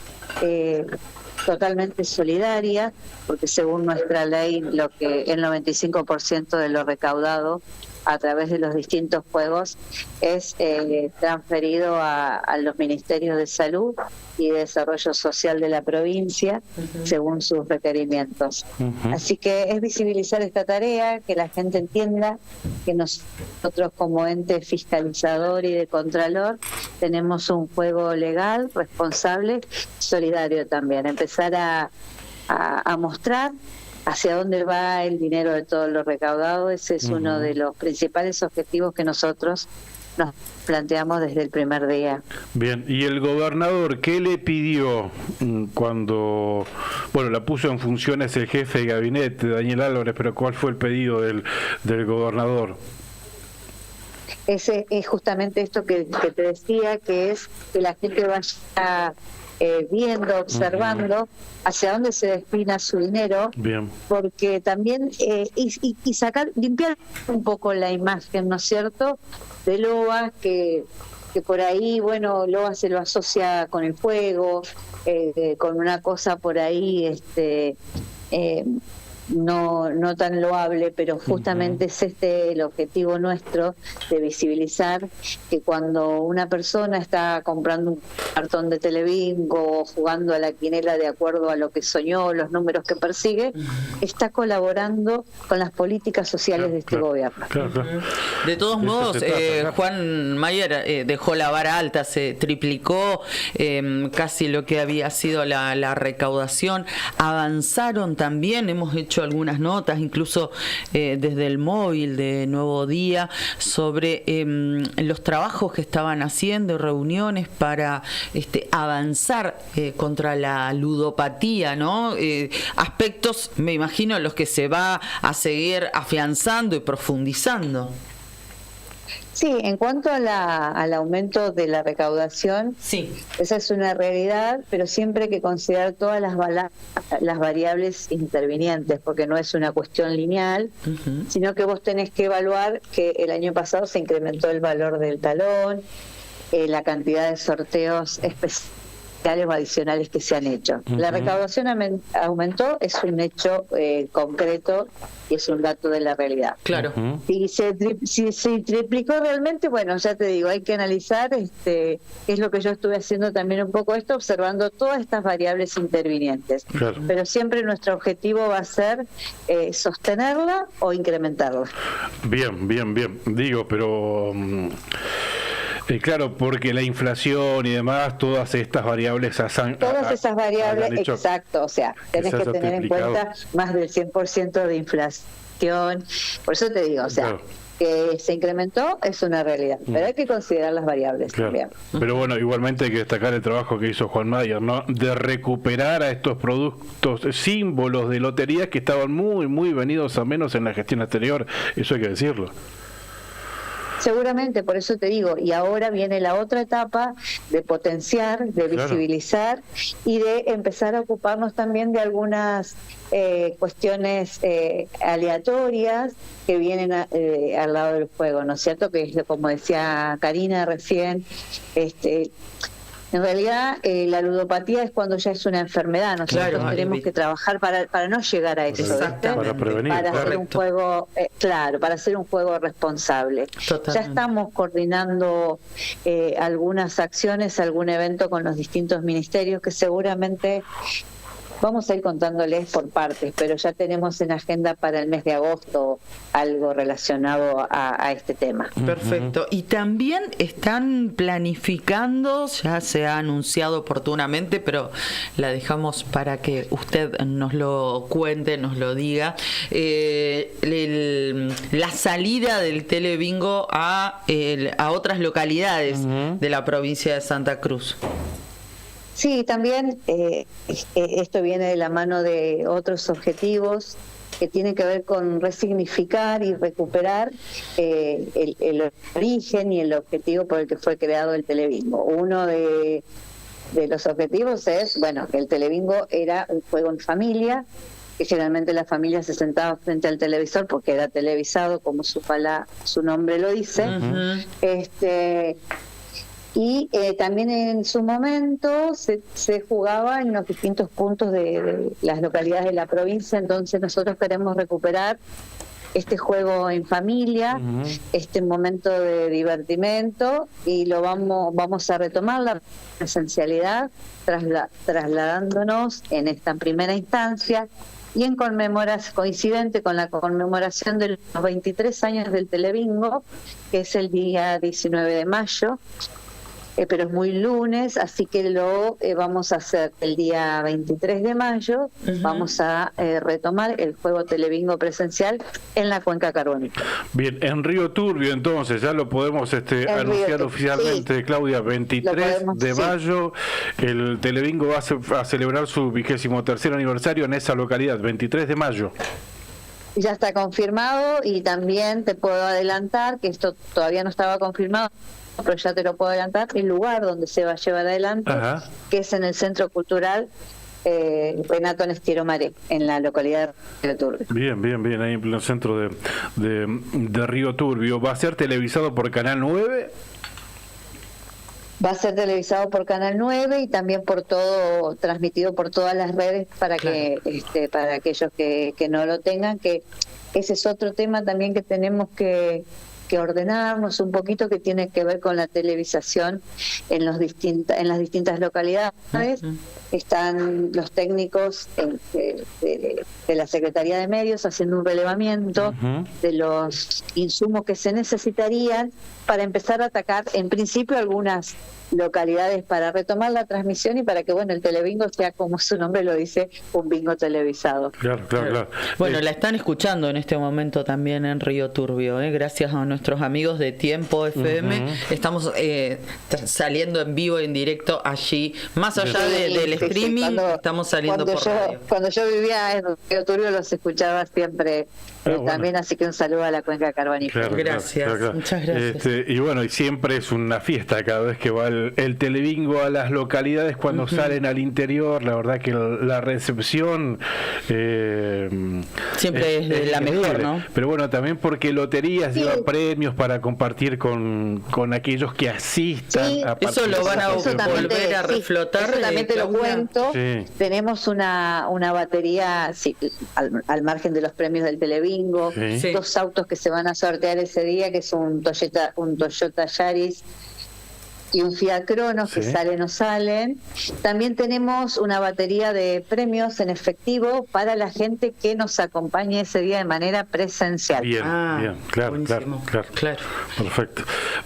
F: totalmente solidaria, porque según nuestra ley el 95% de lo recaudado a través de los distintos juegos es transferido a los ministerios de salud y de desarrollo social de la provincia, según sus requerimientos. Así que es visibilizar esta tarea, que la gente entienda que nosotros como ente fiscalizador y de contralor tenemos un juego legal, responsable, solidario también. Empezar a mostrar hacia dónde va el dinero de todo lo recaudado. Ese es uno de los principales objetivos que nosotros nos planteamos desde el primer día.
B: Bien, ¿y el gobernador qué le pidió cuando, la puso en funciones el jefe de gabinete, Daniel Álvarez, pero cuál fue el pedido del gobernador?
F: Ese es justamente esto que te decía, que es que la gente vaya viendo, observando hacia dónde se destina su dinero. Bien. Porque también y limpiar un poco la imagen, ¿no es cierto?, de LOA, que por ahí, LOA se lo asocia con el juego, con una cosa por ahí no tan loable, pero justamente es el objetivo nuestro, de visibilizar que cuando una persona está comprando un cartón de Telebingo o jugando a la quinela de acuerdo a lo que soñó, los números que persigue, está colaborando con las políticas sociales de este gobierno.
A: De todos modos, Juan Mayer dejó la vara alta, se triplicó casi lo que había sido la recaudación. Avanzaron también, hemos hecho algunas notas, incluso desde el móvil de Nuevo Día, sobre los trabajos que estaban haciendo, reuniones para avanzar contra la ludopatía, ¿no? Aspectos, me imagino, los que se va a seguir afianzando y profundizando.
F: Sí, en cuanto al aumento de la recaudación, sí, esa es una realidad, pero siempre hay que considerar todas las variables intervinientes, porque no es una cuestión lineal, sino que vos tenés que evaluar que el año pasado se incrementó el valor del talón, la cantidad de sorteos especiales o adicionales que se han hecho. La recaudación aumentó, es un hecho concreto y es un dato de la realidad. Claro. Si se triplicó realmente, ya te digo, hay que analizar, es lo que yo estuve haciendo también un poco observando todas estas variables intervinientes. Claro. Pero siempre nuestro objetivo va a ser sostenerla o incrementarla.
B: Bien. Digo, pero... claro, porque la inflación y demás, todas estas variables
F: esas variables, exacto, o sea, tenés que tener en cuenta más del 100% de inflación. Por eso te digo, Que se incrementó es una realidad, pero hay que considerar las variables también.
B: Pero bueno, igualmente hay que destacar el trabajo que hizo Juan Mayer, ¿no? De recuperar a estos productos, símbolos de loterías que estaban muy venidos a menos en la gestión anterior, eso hay que decirlo.
F: Seguramente, por eso te digo, y ahora viene la otra etapa de potenciar, de visibilizar y de empezar a ocuparnos también de algunas cuestiones aleatorias que vienen al lado del juego, ¿no es cierto? Que es como decía Karina recién, en realidad la ludopatía es cuando ya es una enfermedad, nosotros tenemos que trabajar para no llegar a eso,
B: para prevenir,
F: para hacer un juego, para hacer un juego responsable.
A: Totalmente.
F: Ya estamos coordinando algunas acciones, algún evento con los distintos ministerios que seguramente vamos a ir contándoles por partes, pero ya tenemos en agenda para el mes de agosto algo relacionado a este tema.
A: Perfecto. Y también están planificando, ya se ha anunciado oportunamente, pero la dejamos para que usted nos lo cuente, nos lo diga, la salida del Telebingo a otras localidades de la provincia de Santa Cruz.
F: Sí, también esto viene de la mano de otros objetivos que tienen que ver con resignificar y recuperar el origen y el objetivo por el que fue creado el Telebingo. Uno de los objetivos es, que el Telebingo era un juego en familia, que generalmente la familia se sentaba frente al televisor porque era televisado, como su nombre lo dice. Y también en su momento se jugaba en los distintos puntos de las localidades de la provincia, entonces nosotros queremos recuperar este juego en familia, este momento de divertimento, y lo vamos a retomar la presencialidad trasladándonos en esta primera instancia y en coincidente con la conmemoración de los 23 años del Telebingo, que es el día 19 de mayo. Pero es muy lunes, así que lo vamos a hacer el día 23 de mayo, vamos a retomar el juego Telebingo presencial en la Cuenca Carbonífera.
B: Bien, en Río Turbio entonces, ya lo podemos anunciar oficialmente, sí. Claudia, 23 de mayo, el Telebingo va a celebrar su 23º aniversario en esa localidad, 23 de mayo.
F: Ya está confirmado, y también te puedo adelantar que esto todavía no estaba confirmado, pero ya te lo puedo adelantar, el lugar donde se va a llevar adelante, que es en el Centro Cultural Renato Nestiero Maré, en la localidad de Río Turbio.
B: Bien, ahí en el centro de Río Turbio. ¿Va a ser televisado por Canal 9?
F: Va a ser televisado por Canal 9 y también transmitido por todas las redes para que para aquellos que no lo tengan, que ese es otro tema también que tenemos que ordenarnos un poquito, que tiene que ver con la televisación en las distintas localidades. Están los técnicos de la Secretaría de Medios haciendo un relevamiento de los insumos que se necesitarían para empezar a atacar en principio algunas localidades para retomar la transmisión y para que el Telebingo sea, como su nombre lo dice, un bingo televisado.
B: Claro.
A: Bueno, la están escuchando en este momento también en Río Turbio, gracias a nuestros amigos de Tiempo FM. Estamos saliendo en vivo, en directo allí, más allá del streaming, estamos saliendo por radio.
F: Cuando yo vivía en Río Turbio los escuchaba siempre también, así que un saludo a la Cuenca Carbonífera.
A: Gracias, muchas gracias.
B: Y siempre es una fiesta cada vez que va el Telebingo a las localidades cuando salen al interior. La verdad que la recepción
A: siempre es de la mejor, ¿no?
B: Pero también porque loterías llevan premios para compartir con aquellos que asistan a participar.
A: Eso lo van a volver a reflotar.
F: Eso también te lo cuento. Tenemos una batería al margen de los premios del Telebingo, 2 autos que se van a sortear ese día, que es un Toyota Yaris y un Fiat Cronos que salen o salen. También tenemos una batería de premios en efectivo para la gente que nos acompañe ese día de manera presencial.
B: Bien, bien, claro. Perfecto.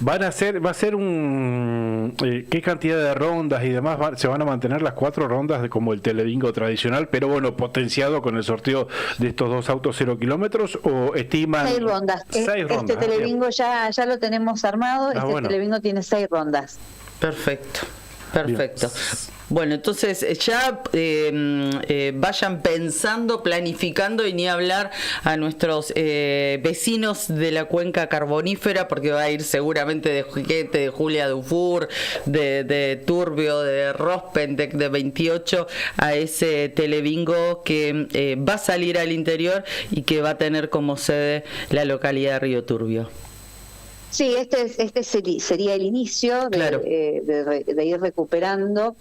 B: Va a ser un... ¿qué cantidad de rondas y demás? ¿Se van a mantener las 4 rondas como el telebingo tradicional, pero bueno, potenciado con el sorteo de estos 2 autos 0 kilómetros, o estiman...
F: 6 rondas. Este telebingo ya lo tenemos armado, telebingo tiene 6 rondas.
A: Perfecto. Bueno, entonces ya vayan pensando, planificando, y ni hablar a nuestros vecinos de la cuenca carbonífera, porque va a ir seguramente de Gente, de Julia Dufour, de Turbio, de Rospentec, de 28, a ese telebingo que va a salir al interior y que va a tener como sede la localidad de Río Turbio.
F: Sí, este sería el inicio de ir recuperando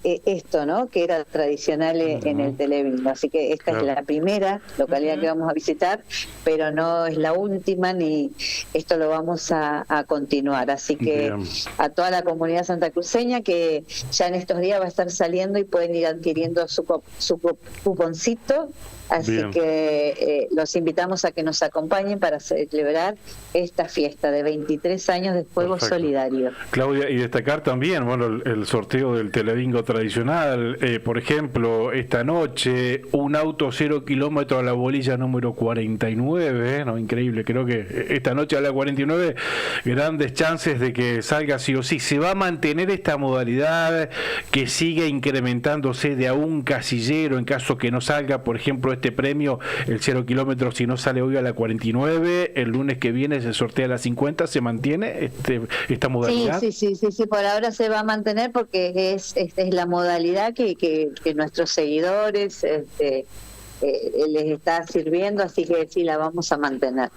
F: esto, ¿no? Que era tradicional en el telebingo. Así que esta es la primera localidad que vamos a visitar, pero no es la última, ni esto lo vamos a continuar. Así que a toda la comunidad santacruceña, que ya en estos días va a estar saliendo y pueden ir adquiriendo su cuponcito. Así que los invitamos a que nos acompañen para celebrar esta fiesta de 23 años de Fuego Solidario.
B: Claudia, y destacar también, bueno, el sorteo del telebingo tradicional, por ejemplo, esta noche, un auto 0 kilómetros a la bolilla número 49, ¿no? Increíble, creo que esta noche a la 49, grandes chances de que salga sí o sí. Se va a mantener esta modalidad, que siga incrementándose de a un casillero en caso que no salga, por ejemplo, este premio, el 0 kilómetros, si no sale hoy a la 49, el lunes que viene se sortea a la 50, ¿se mantiene esta modalidad?
F: Sí, por ahora se va a mantener, porque es la modalidad que nuestros seguidores les está sirviendo, así que sí, la vamos a mantener.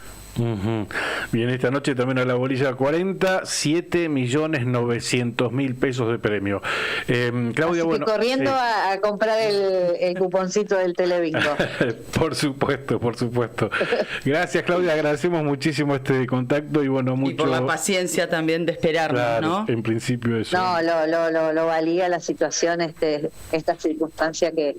B: Bien, esta noche también a la bolilla 40, 7.900.000 pesos de premio. Claudia,
F: así que corriendo a comprar el cuponcito del telebingo.
B: Por supuesto. Gracias, Claudia, agradecemos muchísimo este contacto y bueno, mucho.
A: Y por la paciencia también de esperarnos,
B: claro,
A: ¿no?
B: En principio eso.
F: No, lo valía la situación, esta circunstancia que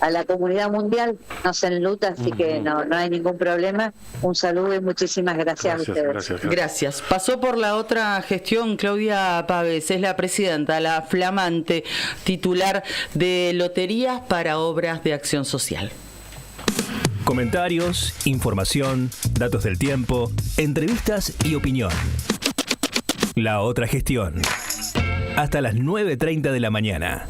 F: a la comunidad mundial nos enluta, así que no hay ningún problema. Un saludo y muchísimas gracias a ustedes.
A: Gracias. Pasó por la otra gestión Claudia Pávez, es la presidenta, la flamante titular de Loterías para Obras de Acción Social.
D: Comentarios, información, datos del tiempo, entrevistas y opinión. La otra gestión. Hasta las 9:30 de la mañana.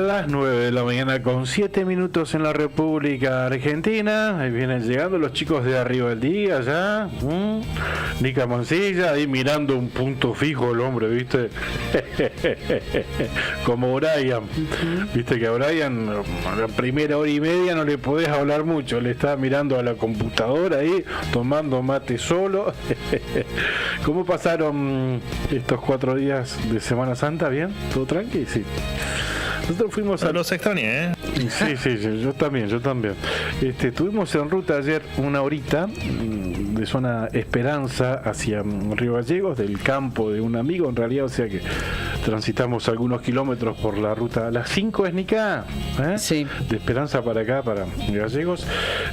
B: Las 9 de la mañana con 7 minutos en la República Argentina. Ahí vienen llegando los chicos de Arriba del Día ya. Nica Mancilla ahí mirando un punto fijo el hombre, ¿viste? Como Brian. Viste que a Brian la primera hora y media no le podés hablar mucho. Le está mirando a la computadora ahí, tomando mate solo. ¿Cómo pasaron estos 4 días de Semana Santa? ¿Bien? ¿Todo tranqui? Sí. Nosotros fuimos a...
G: Los extrañé, ¿eh?
B: Sí, yo también. Estuvimos en ruta ayer una horita de zona Esperanza hacia Río Gallegos, del campo de un amigo, en realidad, o sea que transitamos algunos kilómetros por la ruta. A las 5 es Nica,
A: sí.
B: De Esperanza para acá, para Gallegos.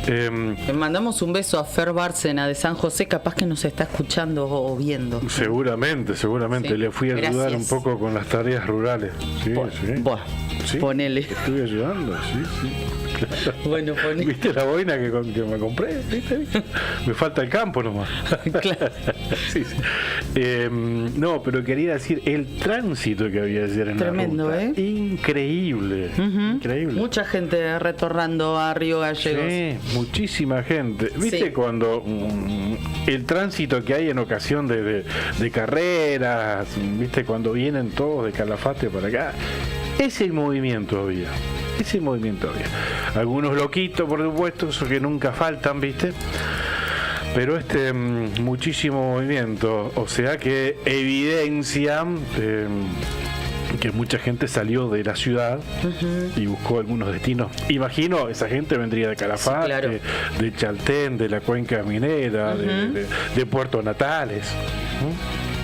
A: Le mandamos un beso a Fer Bárcena de San José, capaz que nos está escuchando o viendo.
B: Seguramente. Sí. Le fui a ayudar un poco con las tareas rurales. Sí.
A: Sí, ponele.
B: Estuve ayudando, sí. Claro.
A: Bueno, ponele.
B: ¿Viste la boina que me compré? ¿Viste? Me falta el campo nomás.
A: Claro.
B: Sí. No, pero quería decir, el tránsito tránsito que había ayer en
A: tremendo,
B: la ruta. Increíble, increíble.
A: Mucha gente retornando a Río Gallegos.
B: Sí, muchísima gente. ¿Viste
A: Sí.
B: cuando el tránsito que hay en ocasión de carreras, viste cuando vienen todos de Calafate para acá? Ese movimiento había. Algunos loquitos, por supuesto, esos que nunca faltan, ¿viste? Pero muchísimo movimiento, o sea que evidencia que mucha gente salió de la ciudad y buscó algunos destinos. Imagino, esa gente vendría de Calafate,
A: Sí, claro.
B: de Chaltén, de la Cuenca Minera, de Puerto Natales.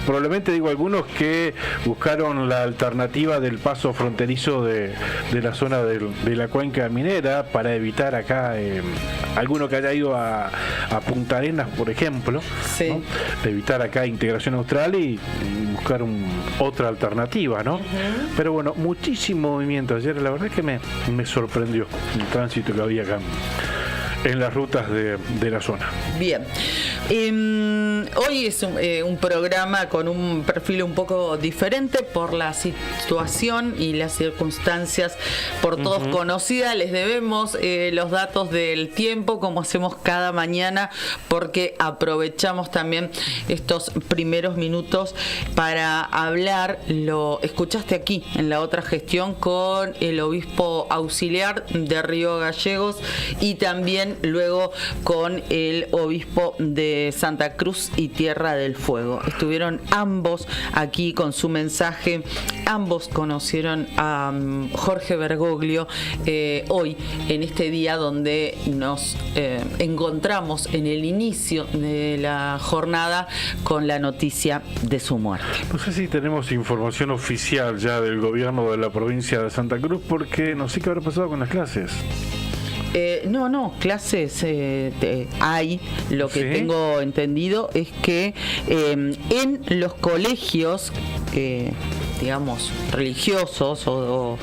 B: Probablemente digo algunos que buscaron la alternativa del paso fronterizo de la zona de la Cuenca Minera para evitar acá alguno que haya ido a Punta Arenas, por ejemplo,
A: Sí.
B: ¿no? Evitar acá Integración Austral y buscar otra alternativa, ¿no? Pero bueno, muchísimo movimiento ayer, la verdad es que me sorprendió el tránsito que había acá en las rutas de la zona.
A: Bien. Hoy es un programa con un perfil un poco diferente por la situación y las circunstancias por todos conocidas. Les debemos los datos del tiempo, como hacemos cada mañana, porque aprovechamos también estos primeros minutos para hablar. Lo escuchaste aquí en la otra gestión con el obispo auxiliar de Río Gallegos y también luego con el obispo de Santa Cruz y Tierra del Fuego. Estuvieron ambos aquí con su mensaje. Ambos conocieron a Jorge Bergoglio hoy, en este día donde nos encontramos en el inicio de la jornada con la noticia de su muerte.
B: No sé si tenemos información oficial ya del gobierno de la provincia de Santa Cruz, porque no sé qué habrá pasado con las clases.
A: No, clases hay. Lo que
B: ¿Sí?
A: tengo entendido es que en los colegios, digamos, religiosos o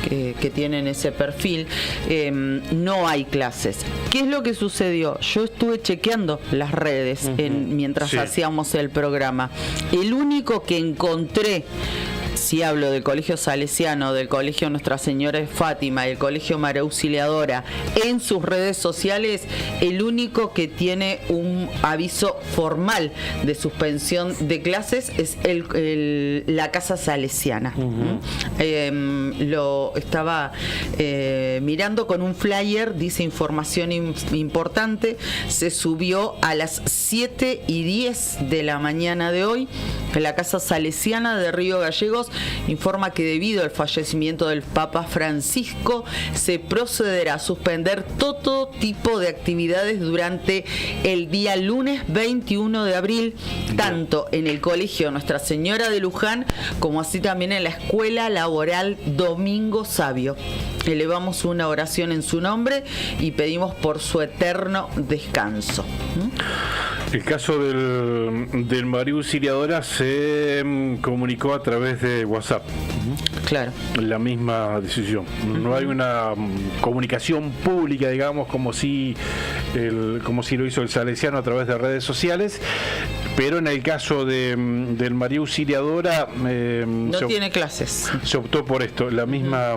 A: que tienen ese perfil, no hay clases. ¿Qué es lo que sucedió? Yo estuve chequeando las redes mientras
B: Sí.
A: hacíamos el programa. El único que encontré, si hablo del Colegio Salesiano, del Colegio Nuestra Señora de Fátima, del Colegio María Auxiliadora, en sus redes sociales, el único que tiene un aviso formal de suspensión de clases es la Casa Salesiana. Lo estaba mirando con un flyer, dice información importante, se subió a las 7:10 de la mañana de hoy. La Casa Salesiana de Río Gallegos informa que debido al fallecimiento del Papa Francisco se procederá a suspender todo tipo de actividades durante el día lunes 21 de abril, tanto en el Colegio Nuestra Señora de Luján como así también en la Escuela Laboral Domingo Sabio. Elevamos una oración en su nombre y pedimos por su eterno descanso.
B: El caso del María Auxiliadora se comunicó a través de WhatsApp.
A: Claro.
B: La misma decisión. No hay una comunicación pública, digamos, como si lo hizo el Salesiano a través de redes sociales, pero en el caso del María Auxiliadora
A: no tiene clases.
B: Se optó por esto, la misma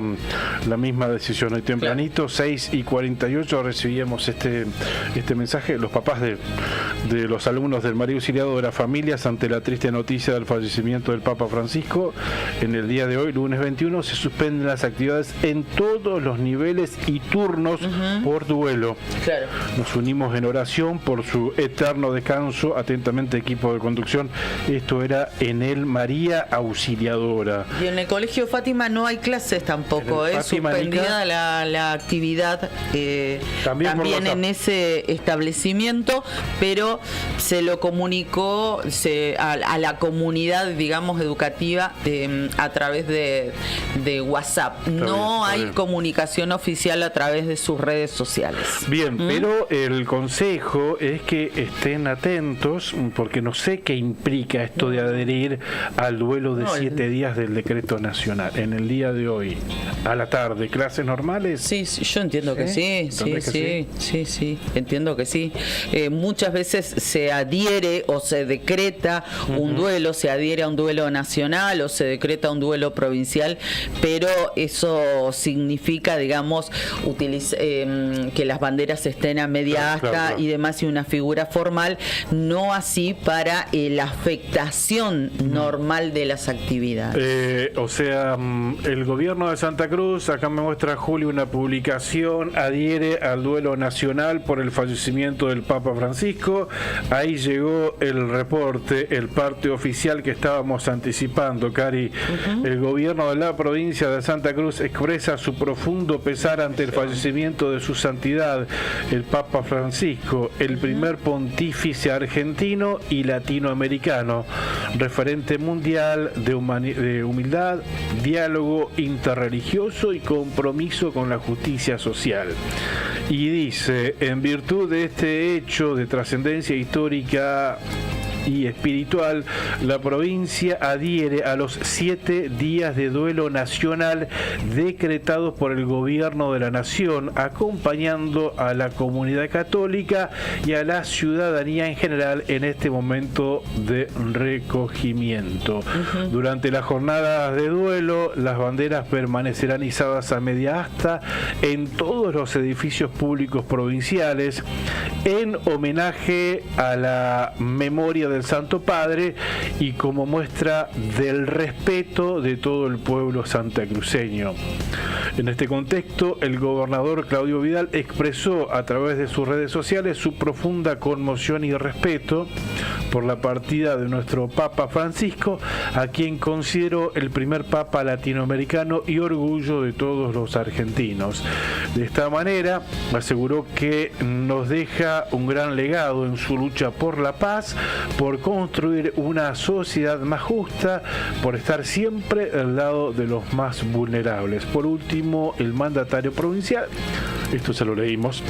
B: decisión. Hoy tempranito, 6:48, recibíamos este mensaje. Los papás de los alumnos del María Auxiliadora, familias, ante la triste noticia del fallecimiento del Papa Francisco, en el día de hoy, lunes 21, se suspenden las actividades en todos los niveles y turnos por duelo.
A: Claro.
B: Nos unimos en oración por su eterno descanso. Atentamente, equipo de conducción. Esto era en el María Auxiliadora.
A: Y en el Colegio Fátima no hay clases tampoco,
B: En el Fátima
A: suspendida la actividad también en ese establecimiento, pero se lo comunicó a la comunidad, digamos, educativa a través de de WhatsApp. No hay comunicación oficial a través de sus redes sociales.
B: Bien, pero el consejo es que estén atentos, porque no sé qué implica esto de adherir al duelo de 7 días del decreto nacional. En el día de hoy, a la tarde, ¿clases normales?
A: Sí, yo entiendo que sí, sí, entiendo que sí. Muchas veces se adhiere o se decreta un duelo, se adhiere a un duelo nacional o se decreta un duelo provincial, pero eso significa, digamos, que las banderas estén a media asta y demás, y una figura formal, no así para la afectación normal de las actividades.
B: O sea, el gobierno de Santa Cruz, acá me muestra Julio una publicación, adhiere al duelo nacional por el fallecimiento del Papa Francisco. Ahí llegó el reporte, el parte oficial que estábamos anticipando, Cari. El gobierno de la provincia de Santa Cruz expresa su profundo pesar ante el fallecimiento de su santidad, el Papa Francisco, el primer pontífice argentino y latinoamericano, referente mundial de humildad, diálogo interreligioso y compromiso con la justicia social. Y dice, en virtud de este hecho de trascendencia histórica y espiritual, la provincia adhiere a los 7 días de duelo nacional decretados por el gobierno de la nación, acompañando a la comunidad católica y a la ciudadanía en general en este momento de recogimiento. Durante las jornadas de duelo, las banderas permanecerán izadas a media asta en todos los edificios públicos provinciales en homenaje a la memoria del Santo Padre y como muestra del respeto de todo el pueblo santacruceño. En este contexto, el gobernador Claudio Vidal expresó a través de sus redes sociales su profunda conmoción y respeto por la partida de nuestro Papa Francisco, a quien considero el primer Papa latinoamericano y orgullo de todos los argentinos. De esta manera, aseguró que nos deja un gran legado en su lucha por la paz, por construir una sociedad más justa, por estar siempre al lado de los más vulnerables. Por último, el mandatario provincial, esto se lo leímos,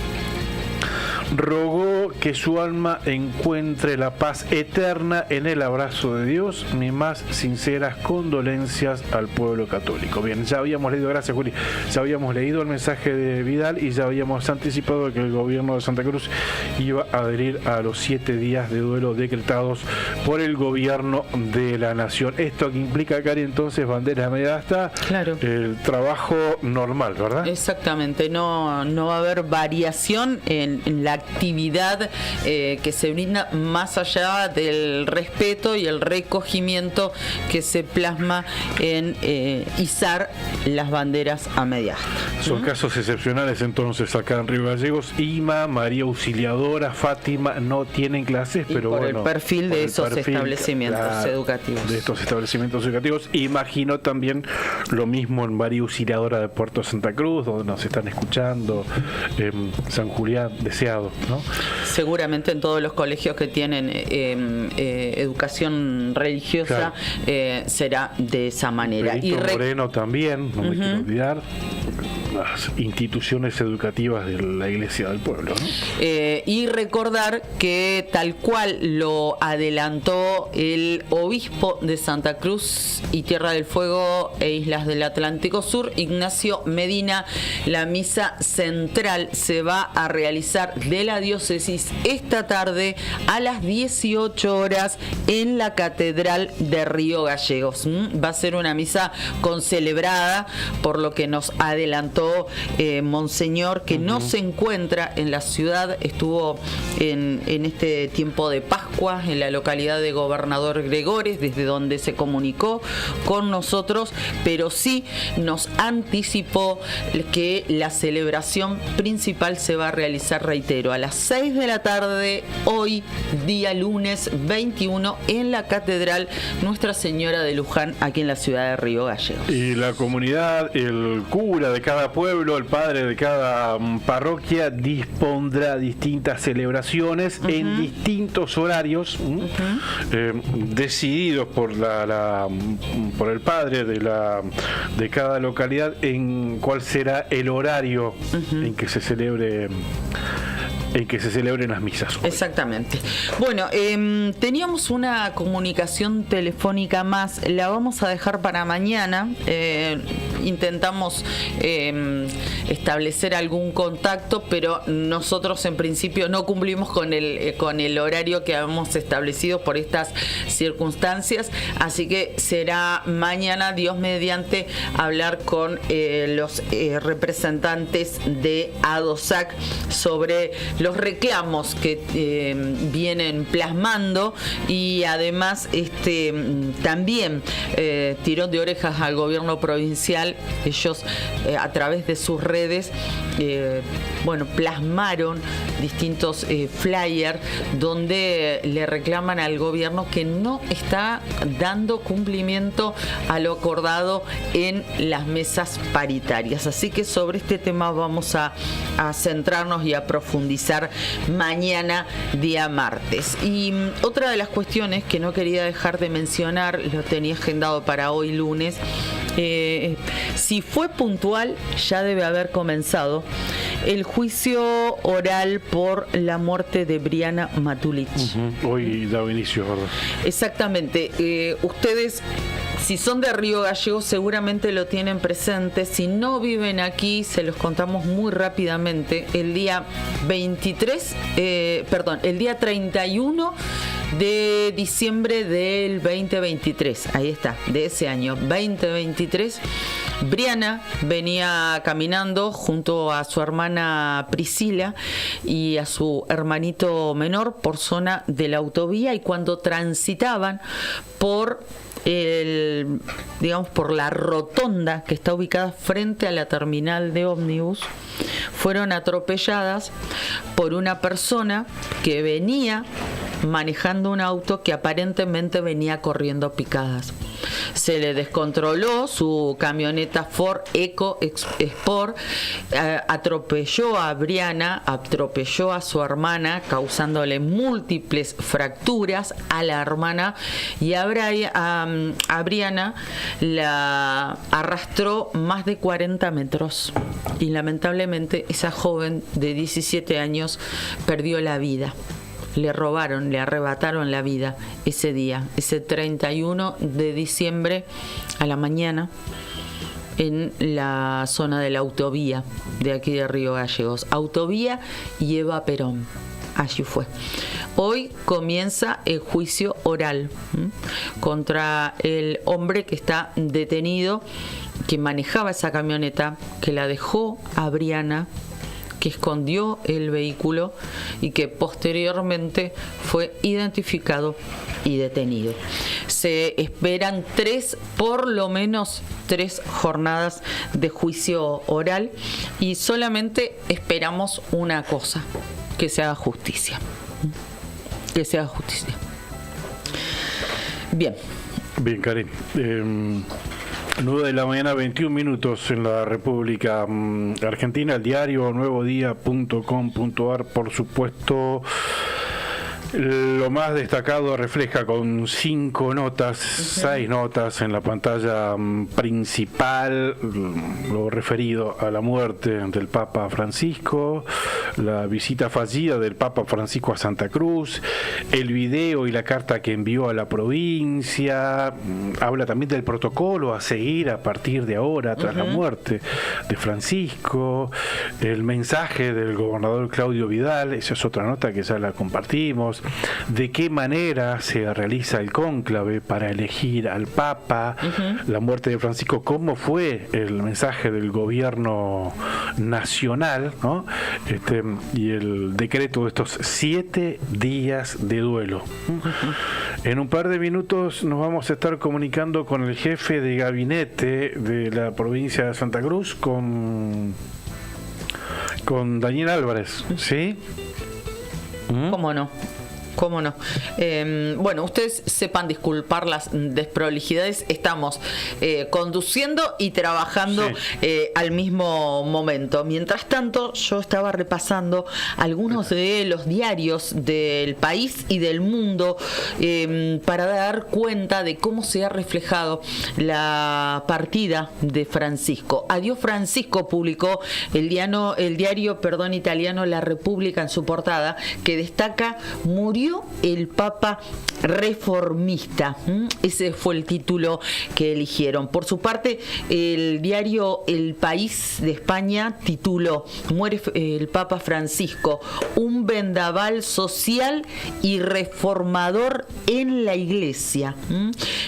B: rogó que su alma encuentre la paz eterna en el abrazo de Dios. Mis más sinceras condolencias al pueblo católico. Bien, ya habíamos leído, gracias Juli, ya habíamos leído el mensaje de Vidal y ya habíamos anticipado que el gobierno de Santa Cruz iba a adherir a los 7 días de duelo decretados por el gobierno de la nación. Esto que implica, Cari, entonces, bandera a media asta, el trabajo normal, ¿verdad?
A: Exactamente, no va a haber variación en la actividad que se brinda, más allá del respeto y el recogimiento que se plasma en izar las banderas a media asta.
B: Son casos excepcionales entonces acá en Río Gallegos. Ima, María Auxiliadora, Fátima no tienen clases, pero
A: por
B: bueno,
A: el perfil de esos establecimientos educativos.
B: De estos establecimientos educativos. Imagino también lo mismo en María Auxiliadora de Puerto Santa Cruz, donde nos están escuchando, San Julián, Deseado, ¿no?
A: Seguramente en todos los colegios que tienen educación religiosa, será de esa manera.
B: Perito Moreno también, no me quiero olvidar, las instituciones educativas de la Iglesia del Pueblo, ¿no?
A: Y recordar que tal cual lo adelantó el obispo de Santa Cruz y Tierra del Fuego e Islas del Atlántico Sur, Ignacio Medina, la misa central se va a realizar de la diócesis esta tarde a las 18 horas en la Catedral de Río Gallegos. Va a ser una misa concelebrada, por lo que nos adelantó Monseñor, que no se encuentra en la ciudad, estuvo en este tiempo de Pascua en la localidad de Gobernador Gregores, desde donde se comunicó con nosotros, pero sí nos anticipó que la celebración principal se va a realizar, reitero, a las 6 de la tarde, hoy, día lunes 21, en la Catedral Nuestra Señora de Luján, aquí en la ciudad de Río Gallegos.
B: Y la comunidad, el cura de cada cada pueblo, el padre de cada parroquia dispondrá distintas celebraciones en distintos horarios decididos por por el padre de cada localidad en cuál será el horario en que se celebren las misas hoy.
A: Exactamente. Bueno, teníamos una comunicación telefónica más, la vamos a dejar para mañana. Intentamos establecer algún contacto, pero nosotros en principio no cumplimos con el horario que habíamos establecido por estas circunstancias, así que será mañana, Dios mediante, hablar con los representantes de ADOSAC sobre los reclamos que vienen plasmando, y además también tirón de orejas al gobierno provincial. Ellos a través de sus redes plasmaron distintos flyers donde le reclaman al gobierno que no está dando cumplimiento a lo acordado en las mesas paritarias. Así que sobre este tema vamos a centrarnos y a profundizar mañana, día martes. Y otra de las cuestiones que no quería dejar de mencionar, lo tenía agendado para hoy lunes, si fue puntual, ya debe haber comenzado el juicio oral por la muerte de Briana Matulich.
B: Hoy daba inicio, ¿verdad?
A: Exactamente. Ustedes, si son de Río Gallegos, seguramente lo tienen presente. Si no viven aquí, se los contamos muy rápidamente. El día 31 de diciembre del 2023, ahí está, de ese año 2023, Briana venía caminando junto a su hermana Priscila y a su hermanito menor por zona de la autovía, y cuando transitaban por por la rotonda que está ubicada frente a la terminal de ómnibus, fueron atropelladas por una persona que venía manejando un auto que aparentemente venía corriendo a picadas. Se le descontroló su camioneta Ford Eco Sport, atropelló a Briana, atropelló a su hermana, causándole múltiples fracturas a la hermana, y a Briana la arrastró más de 40 metros. Y lamentablemente esa joven de 17 años perdió la vida. Le robaron, le arrebataron la vida ese día, ese 31 de diciembre a la mañana, en la zona de la autovía de aquí de Río Gallegos. Autovía y Eva Perón. Allí fue. Hoy comienza el juicio oral contra el hombre que está detenido, que manejaba esa camioneta, que la dejó a Briana, que escondió el vehículo y que posteriormente fue identificado y detenido. Se esperan por lo menos tres jornadas de juicio oral, y solamente esperamos una cosa: que se haga justicia. Que se haga justicia. Bien.
B: Bien, Karin. 9 de la mañana, 21 minutos en la República Argentina. El diario nuevodía.com.ar, por supuesto. Lo más destacado refleja con 5 notas, 6 notas en la pantalla principal, lo referido a la muerte del Papa Francisco, la visita fallida del Papa Francisco a Santa Cruz, el video y la carta que envió a la provincia. Habla también del protocolo a seguir a partir de ahora tras la muerte de Francisco, el mensaje del gobernador Claudio Vidal, esa es otra nota que ya la compartimos. De qué manera se realiza el cónclave para elegir al Papa, la muerte de Francisco, cómo fue el mensaje del gobierno nacional, ¿no? Y el decreto de estos 7 días de duelo. En un par de minutos nos vamos a estar comunicando con el jefe de gabinete de la provincia de Santa Cruz, con Daniel Álvarez, ¿sí?
A: ¿Cómo no? cómo no. Bueno, ustedes sepan disculpar las desprolijidades. Estamos conduciendo y trabajando al mismo momento. Mientras tanto, yo estaba repasando algunos de los diarios del país y del mundo para dar cuenta de cómo se ha reflejado la partida de Francisco. Adiós Francisco publicó el diario italiano La República en su portada, que destaca: murió el Papa reformista. Ese fue el título que eligieron. Por su parte, el diario El País de España tituló: muere el Papa Francisco, un vendaval social y reformador en la Iglesia.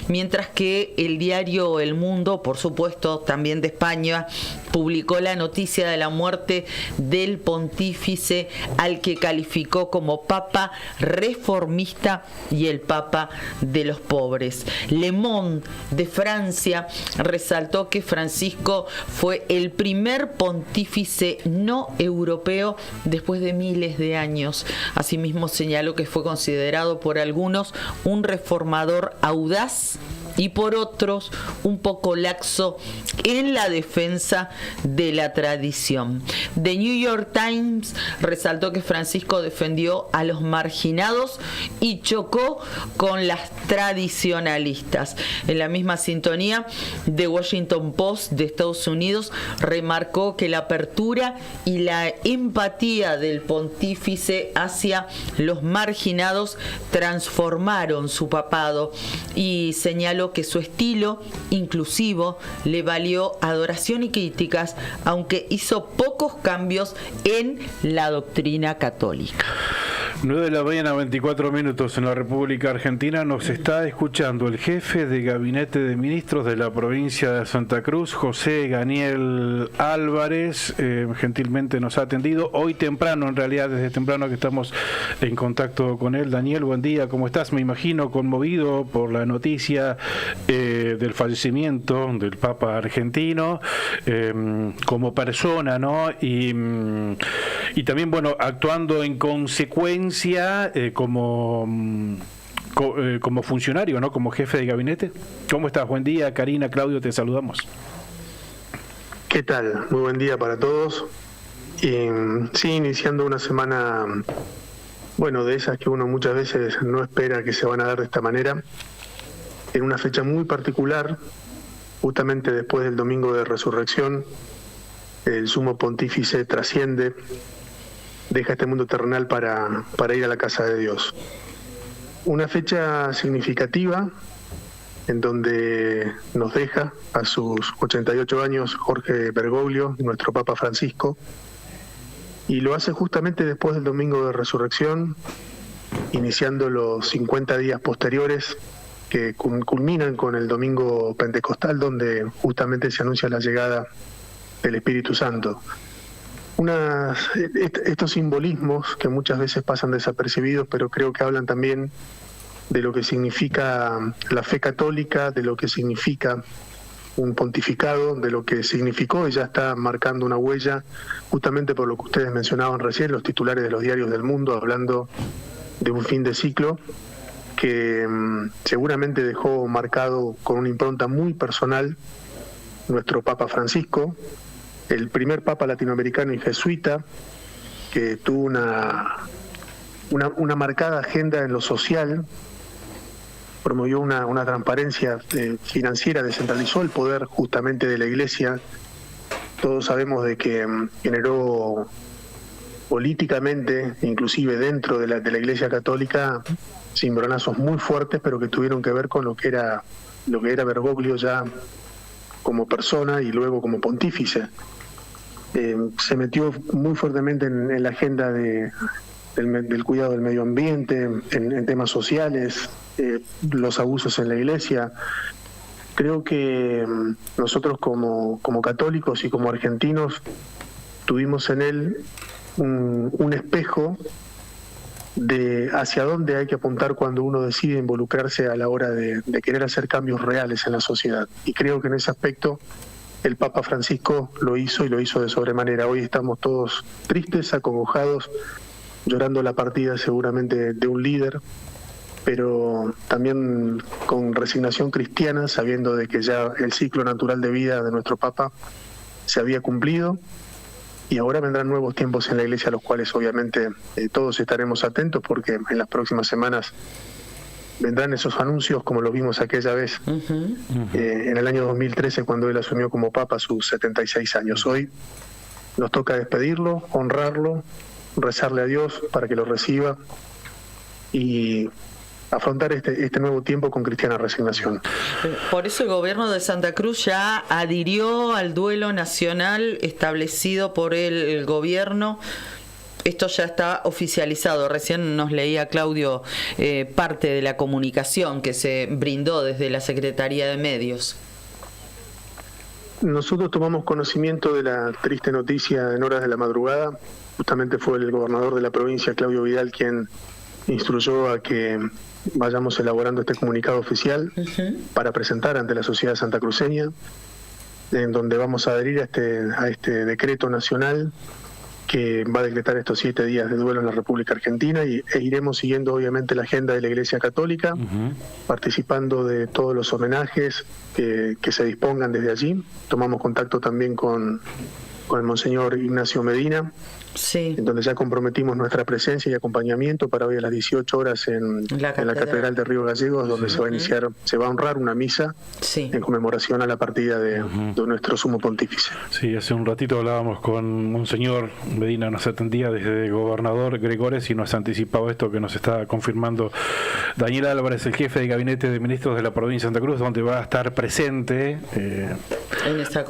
A: Mientras que el diario El Mundo, por supuesto, también de España, publicó la noticia de la muerte del pontífice, al que calificó como Papa reformista y el Papa de los pobres. Le Monde de Francia resaltó que Francisco fue el primer pontífice no europeo después de miles de años. Asimismo señaló que fue considerado por algunos un reformador audaz y por otros un poco laxo en la defensa de la tradición. The New York Times resaltó que Francisco defendió a los marginados y chocó con las tradicionalistas. En la misma sintonía, The Washington Post de Estados Unidos remarcó que la apertura y la empatía del pontífice hacia los marginados transformaron su papado, y señaló que su estilo inclusivo le valió adoración y críticas, aunque hizo pocos cambios en la doctrina católica.
B: 9 de la mañana, 24 minutos en la República Argentina. Nos está escuchando el jefe de Gabinete de Ministros de la provincia de Santa Cruz, José Daniel Álvarez. Gentilmente nos ha atendido hoy temprano, en realidad desde temprano que estamos en contacto con él. Daniel, buen día, ¿cómo estás? Me imagino conmovido por la noticia del fallecimiento del Papa argentino, como persona, ¿no? Y también, bueno, actuando en consecuencia como funcionario, ¿no? Como jefe de gabinete. ¿Cómo estás? Buen día, Karina, Claudio, te saludamos.
G: ¿Qué tal? Muy buen día para todos. Sí, iniciando una semana, bueno, de esas que uno muchas veces no espera que se van a dar de esta manera, en una fecha muy particular, justamente después del domingo de Resurrección. El sumo pontífice trasciende, deja este mundo terrenal para ir a la casa de Dios. Una fecha significativa en donde nos deja a sus 88 años Jorge Bergoglio, nuestro Papa Francisco, y lo hace justamente después del domingo de Resurrección, iniciando los 50 días posteriores que culminan con el domingo pentecostal, donde justamente se anuncia la llegada del Espíritu Santo. Estos simbolismos que muchas veces pasan desapercibidos, pero creo que hablan también de lo que significa la fe católica, de lo que significa un pontificado, de lo que significó y ya está marcando una huella, justamente por lo que ustedes mencionaban recién, los titulares de los diarios del mundo, hablando de un fin de ciclo que seguramente dejó marcado con una impronta muy personal nuestro Papa Francisco, el primer Papa latinoamericano y jesuita, que tuvo una marcada agenda en lo social, promovió una transparencia financiera, descentralizó el poder justamente de la Iglesia. Todos sabemos de que generó políticamente, inclusive dentro de la Iglesia Católica, cimbronazos muy fuertes, pero que tuvieron que ver con lo que era Bergoglio ya como persona y luego como pontífice. Se metió muy fuertemente en la agenda del cuidado del medio ambiente, en temas sociales, los abusos en la Iglesia. Creo que nosotros como católicos y como argentinos tuvimos en él un espejo de hacia dónde hay que apuntar cuando uno decide involucrarse a la hora de querer hacer cambios reales en la sociedad. Y creo que en ese aspecto el Papa Francisco lo hizo, y lo hizo de sobremanera. Hoy estamos todos tristes, acongojados llorando la partida seguramente de un líder, pero también con resignación cristiana, sabiendo de que ya el ciclo natural de vida de nuestro Papa se había cumplido y ahora vendrán nuevos tiempos en la Iglesia, a los cuales obviamente todos estaremos atentos, porque en las próximas semanas vendrán esos anuncios como lo vimos aquella vez en el año 2013, cuando él asumió como Papa sus 76 años. Hoy nos toca despedirlo, honrarlo, rezarle a Dios para que lo reciba y afrontar este nuevo tiempo con cristiana resignación.
A: Por eso el gobierno de Santa Cruz ya adhirió al duelo nacional establecido por el gobierno. Esto ya está oficializado. Recién nos leía Claudio parte de la comunicación que se brindó desde la Secretaría de Medios.
G: Nosotros tomamos conocimiento de la triste noticia en horas de la madrugada. Justamente fue el gobernador de la provincia, Claudio Vidal, quien instruyó a que vayamos elaborando este comunicado oficial para presentar ante la sociedad santacruceña, en donde vamos a adherir a este decreto nacional que va a decretar estos 7 días de duelo en la República Argentina, e iremos siguiendo obviamente la agenda de la Iglesia Católica, participando de todos los homenajes que se dispongan desde allí. Tomamos contacto también con el Monseñor Ignacio Medina, en donde ya comprometimos nuestra presencia y acompañamiento para hoy a las 18 horas en la Catedral de Río Gallegos, donde se va a honrar una misa en conmemoración a la partida de nuestro sumo pontífice.
B: Sí, hace un ratito hablábamos con Monseñor Medina, nos atendía desde el gobernador Gregores y nos anticipaba esto que nos está confirmando Daniel Álvarez, el jefe de gabinete de ministros de la provincia de Santa Cruz, donde va a estar presente
A: en esa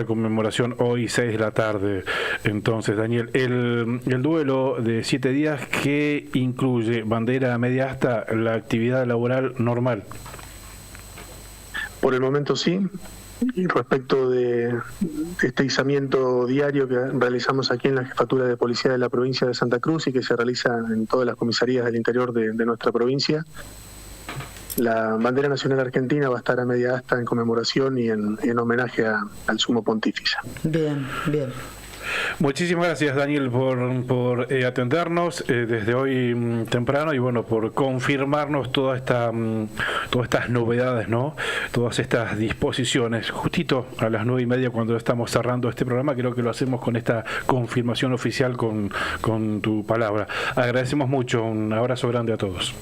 A: conmemoración
B: hoy 6 de la tarde. Entonces, Daniel, el duelo de 7 días que incluye bandera media asta, la actividad laboral normal.
G: Por el momento sí. Y respecto de este izamiento diario que realizamos aquí en la Jefatura de Policía de la provincia de Santa Cruz y que se realiza en todas las comisarías del interior de nuestra provincia, la bandera nacional argentina va a estar a media asta en conmemoración y en homenaje al sumo pontífice.
A: Bien.
B: Muchísimas gracias, Daniel, por atendernos desde hoy temprano y bueno, por confirmarnos todas estas novedades, ¿no? Todas estas disposiciones. Justito a las 9:30, cuando estamos cerrando este programa, creo que lo hacemos con esta confirmación oficial con tu palabra. Agradecemos mucho, un abrazo grande a todos.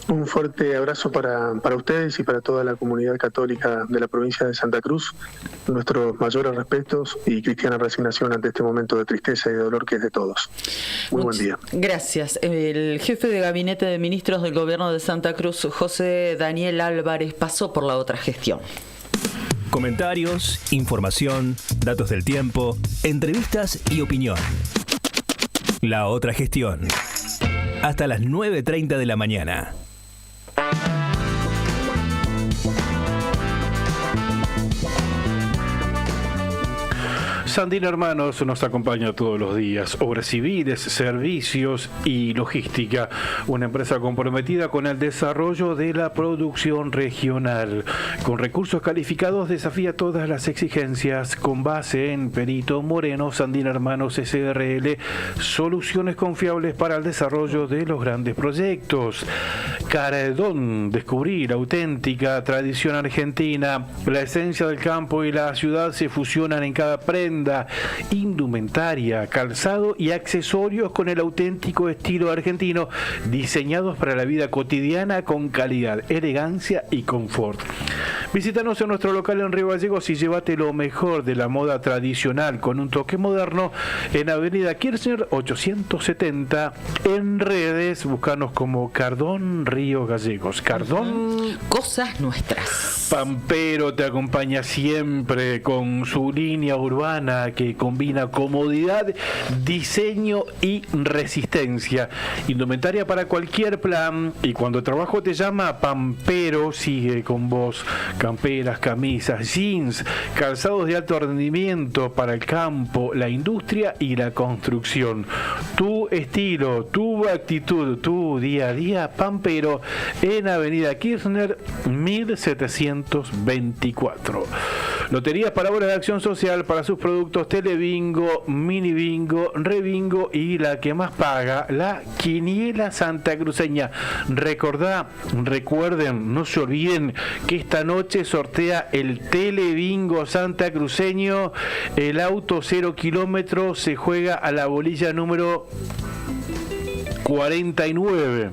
G: Un fuerte abrazo para ustedes y para toda la comunidad católica de la provincia de Santa Cruz. Nuestros mayores respetos y cristiana resignación ante este momento de tristeza y de dolor que es de todos. Muy buen día.
A: Gracias. El jefe de gabinete de ministros del gobierno de Santa Cruz, José Daniel Álvarez, pasó por la otra gestión.
D: Comentarios, información, datos del tiempo, entrevistas y opinión. La otra gestión. Hasta las 9:30 de la mañana.
B: Sandin Hermanos nos acompaña todos los días. Obras civiles, servicios y logística. Una empresa comprometida con el desarrollo de la producción regional. Con recursos calificados desafía todas las exigencias. Con base en Perito Moreno, Sandin Hermanos SRL. Soluciones confiables para el desarrollo de los grandes proyectos. Cardón, descubrir auténtica tradición argentina. La esencia del campo y la ciudad se fusionan en cada prenda. Indumentaria, calzado y accesorios con el auténtico estilo argentino, diseñados para la vida cotidiana con calidad, elegancia y confort. Visítanos en nuestro local en Río Gallegos y llévate lo mejor de la moda tradicional con un toque moderno en Avenida Kirchner 870. En redes, búscanos como Cardón Río Gallegos. Cardón.
A: Cosas nuestras.
B: Pampero te acompaña siempre con su línea urbana que combina comodidad, diseño y resistencia. Indumentaria para cualquier plan, y cuando el trabajo te llama, Pampero sigue con vos. Camperas, camisas, jeans, calzados de alto rendimiento para el campo, la industria y la construcción. Tu estilo, tu actitud, tu día a día, Pampero, en Avenida Kirchner 1724. Loterías para obras de acción social para sus productos Telebingo, Mini Bingo, Rebingo y la que más paga, la Quiniela santacruceña. Recuerden, no se olviden que esta noche sortea el Telebingo santacruceño. El auto 0 kilómetros se juega a la bolilla número 49.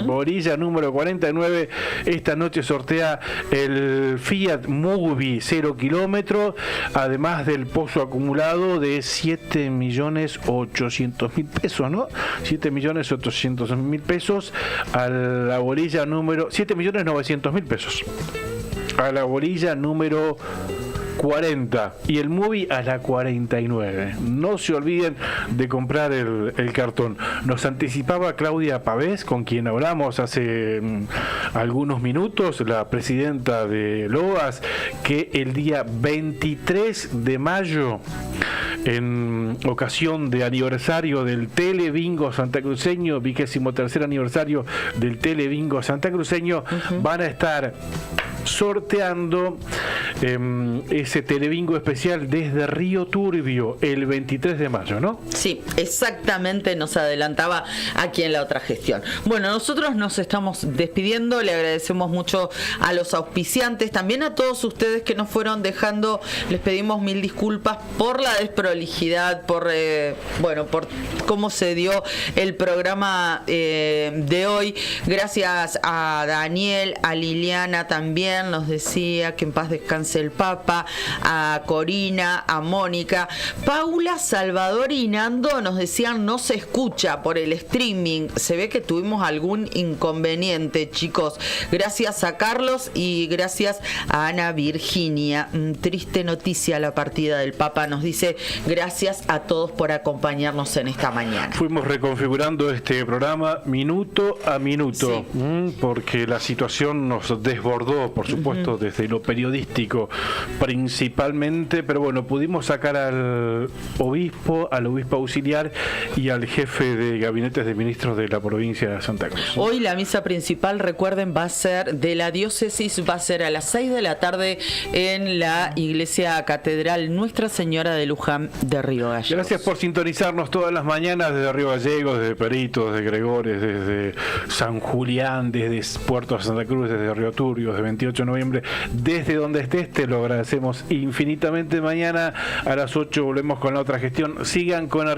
B: Bolilla número 49. Esta noche sortea el Fiat Mobi 0 kilómetros, además del pozo acumulado de 7.800.000 pesos, ¿no? 7.800.000 pesos a la bolilla número 7.900.000 pesos a la bolilla número 40 y el Movie a la 49. No se olviden de comprar el cartón. Nos anticipaba Claudia Pavés, con quien hablamos hace algunos minutos, la presidenta de LOAS, que el día 23 de mayo, en ocasión de aniversario del Telebingo santacruceño, 23º aniversario del Telebingo santacruceño, van a estar sorteando ese Telebingo especial desde Río Turbio el 23 de mayo, ¿no?
A: Sí, exactamente, nos adelantaba aquí en la otra gestión. Bueno, nosotros nos estamos despidiendo, le agradecemos mucho a los auspiciantes, también a todos ustedes que nos fueron dejando, les pedimos mil disculpas por la desprolijidad, por cómo se dio el programa de hoy. Gracias a Daniel, a Liliana también, nos decía que en paz descanse el Papa, a Corina, a Mónica, Paula, Salvador y Nando nos decían no se escucha por el streaming, se ve que tuvimos algún inconveniente, chicos. Gracias a Carlos y gracias a Ana Virginia. Triste noticia la partida del Papa, nos dice gracias a todos por acompañarnos en esta mañana.
B: Fuimos reconfigurando este programa minuto a minuto, sí, porque la situación nos desbordó, por supuesto, desde lo periodístico principalmente, pero bueno, pudimos sacar al obispo auxiliar y al jefe de gabinetes de ministros de la provincia de Santa Cruz.
A: Hoy la misa principal, recuerden, va a ser de la diócesis, va a ser a las 6 de la tarde en la iglesia catedral Nuestra Señora de Luján de Río Gallegos.
B: Gracias por sintonizarnos todas las mañanas desde Río Gallegos, desde Peritos, desde Gregores, desde San Julián, desde Puerto Santa Cruz, desde Río Turbio, desde 28 de noviembre, desde donde estés, te lo agradecemos infinitamente. Mañana a las 8 volvemos con la otra gestión. Sigan con Arriba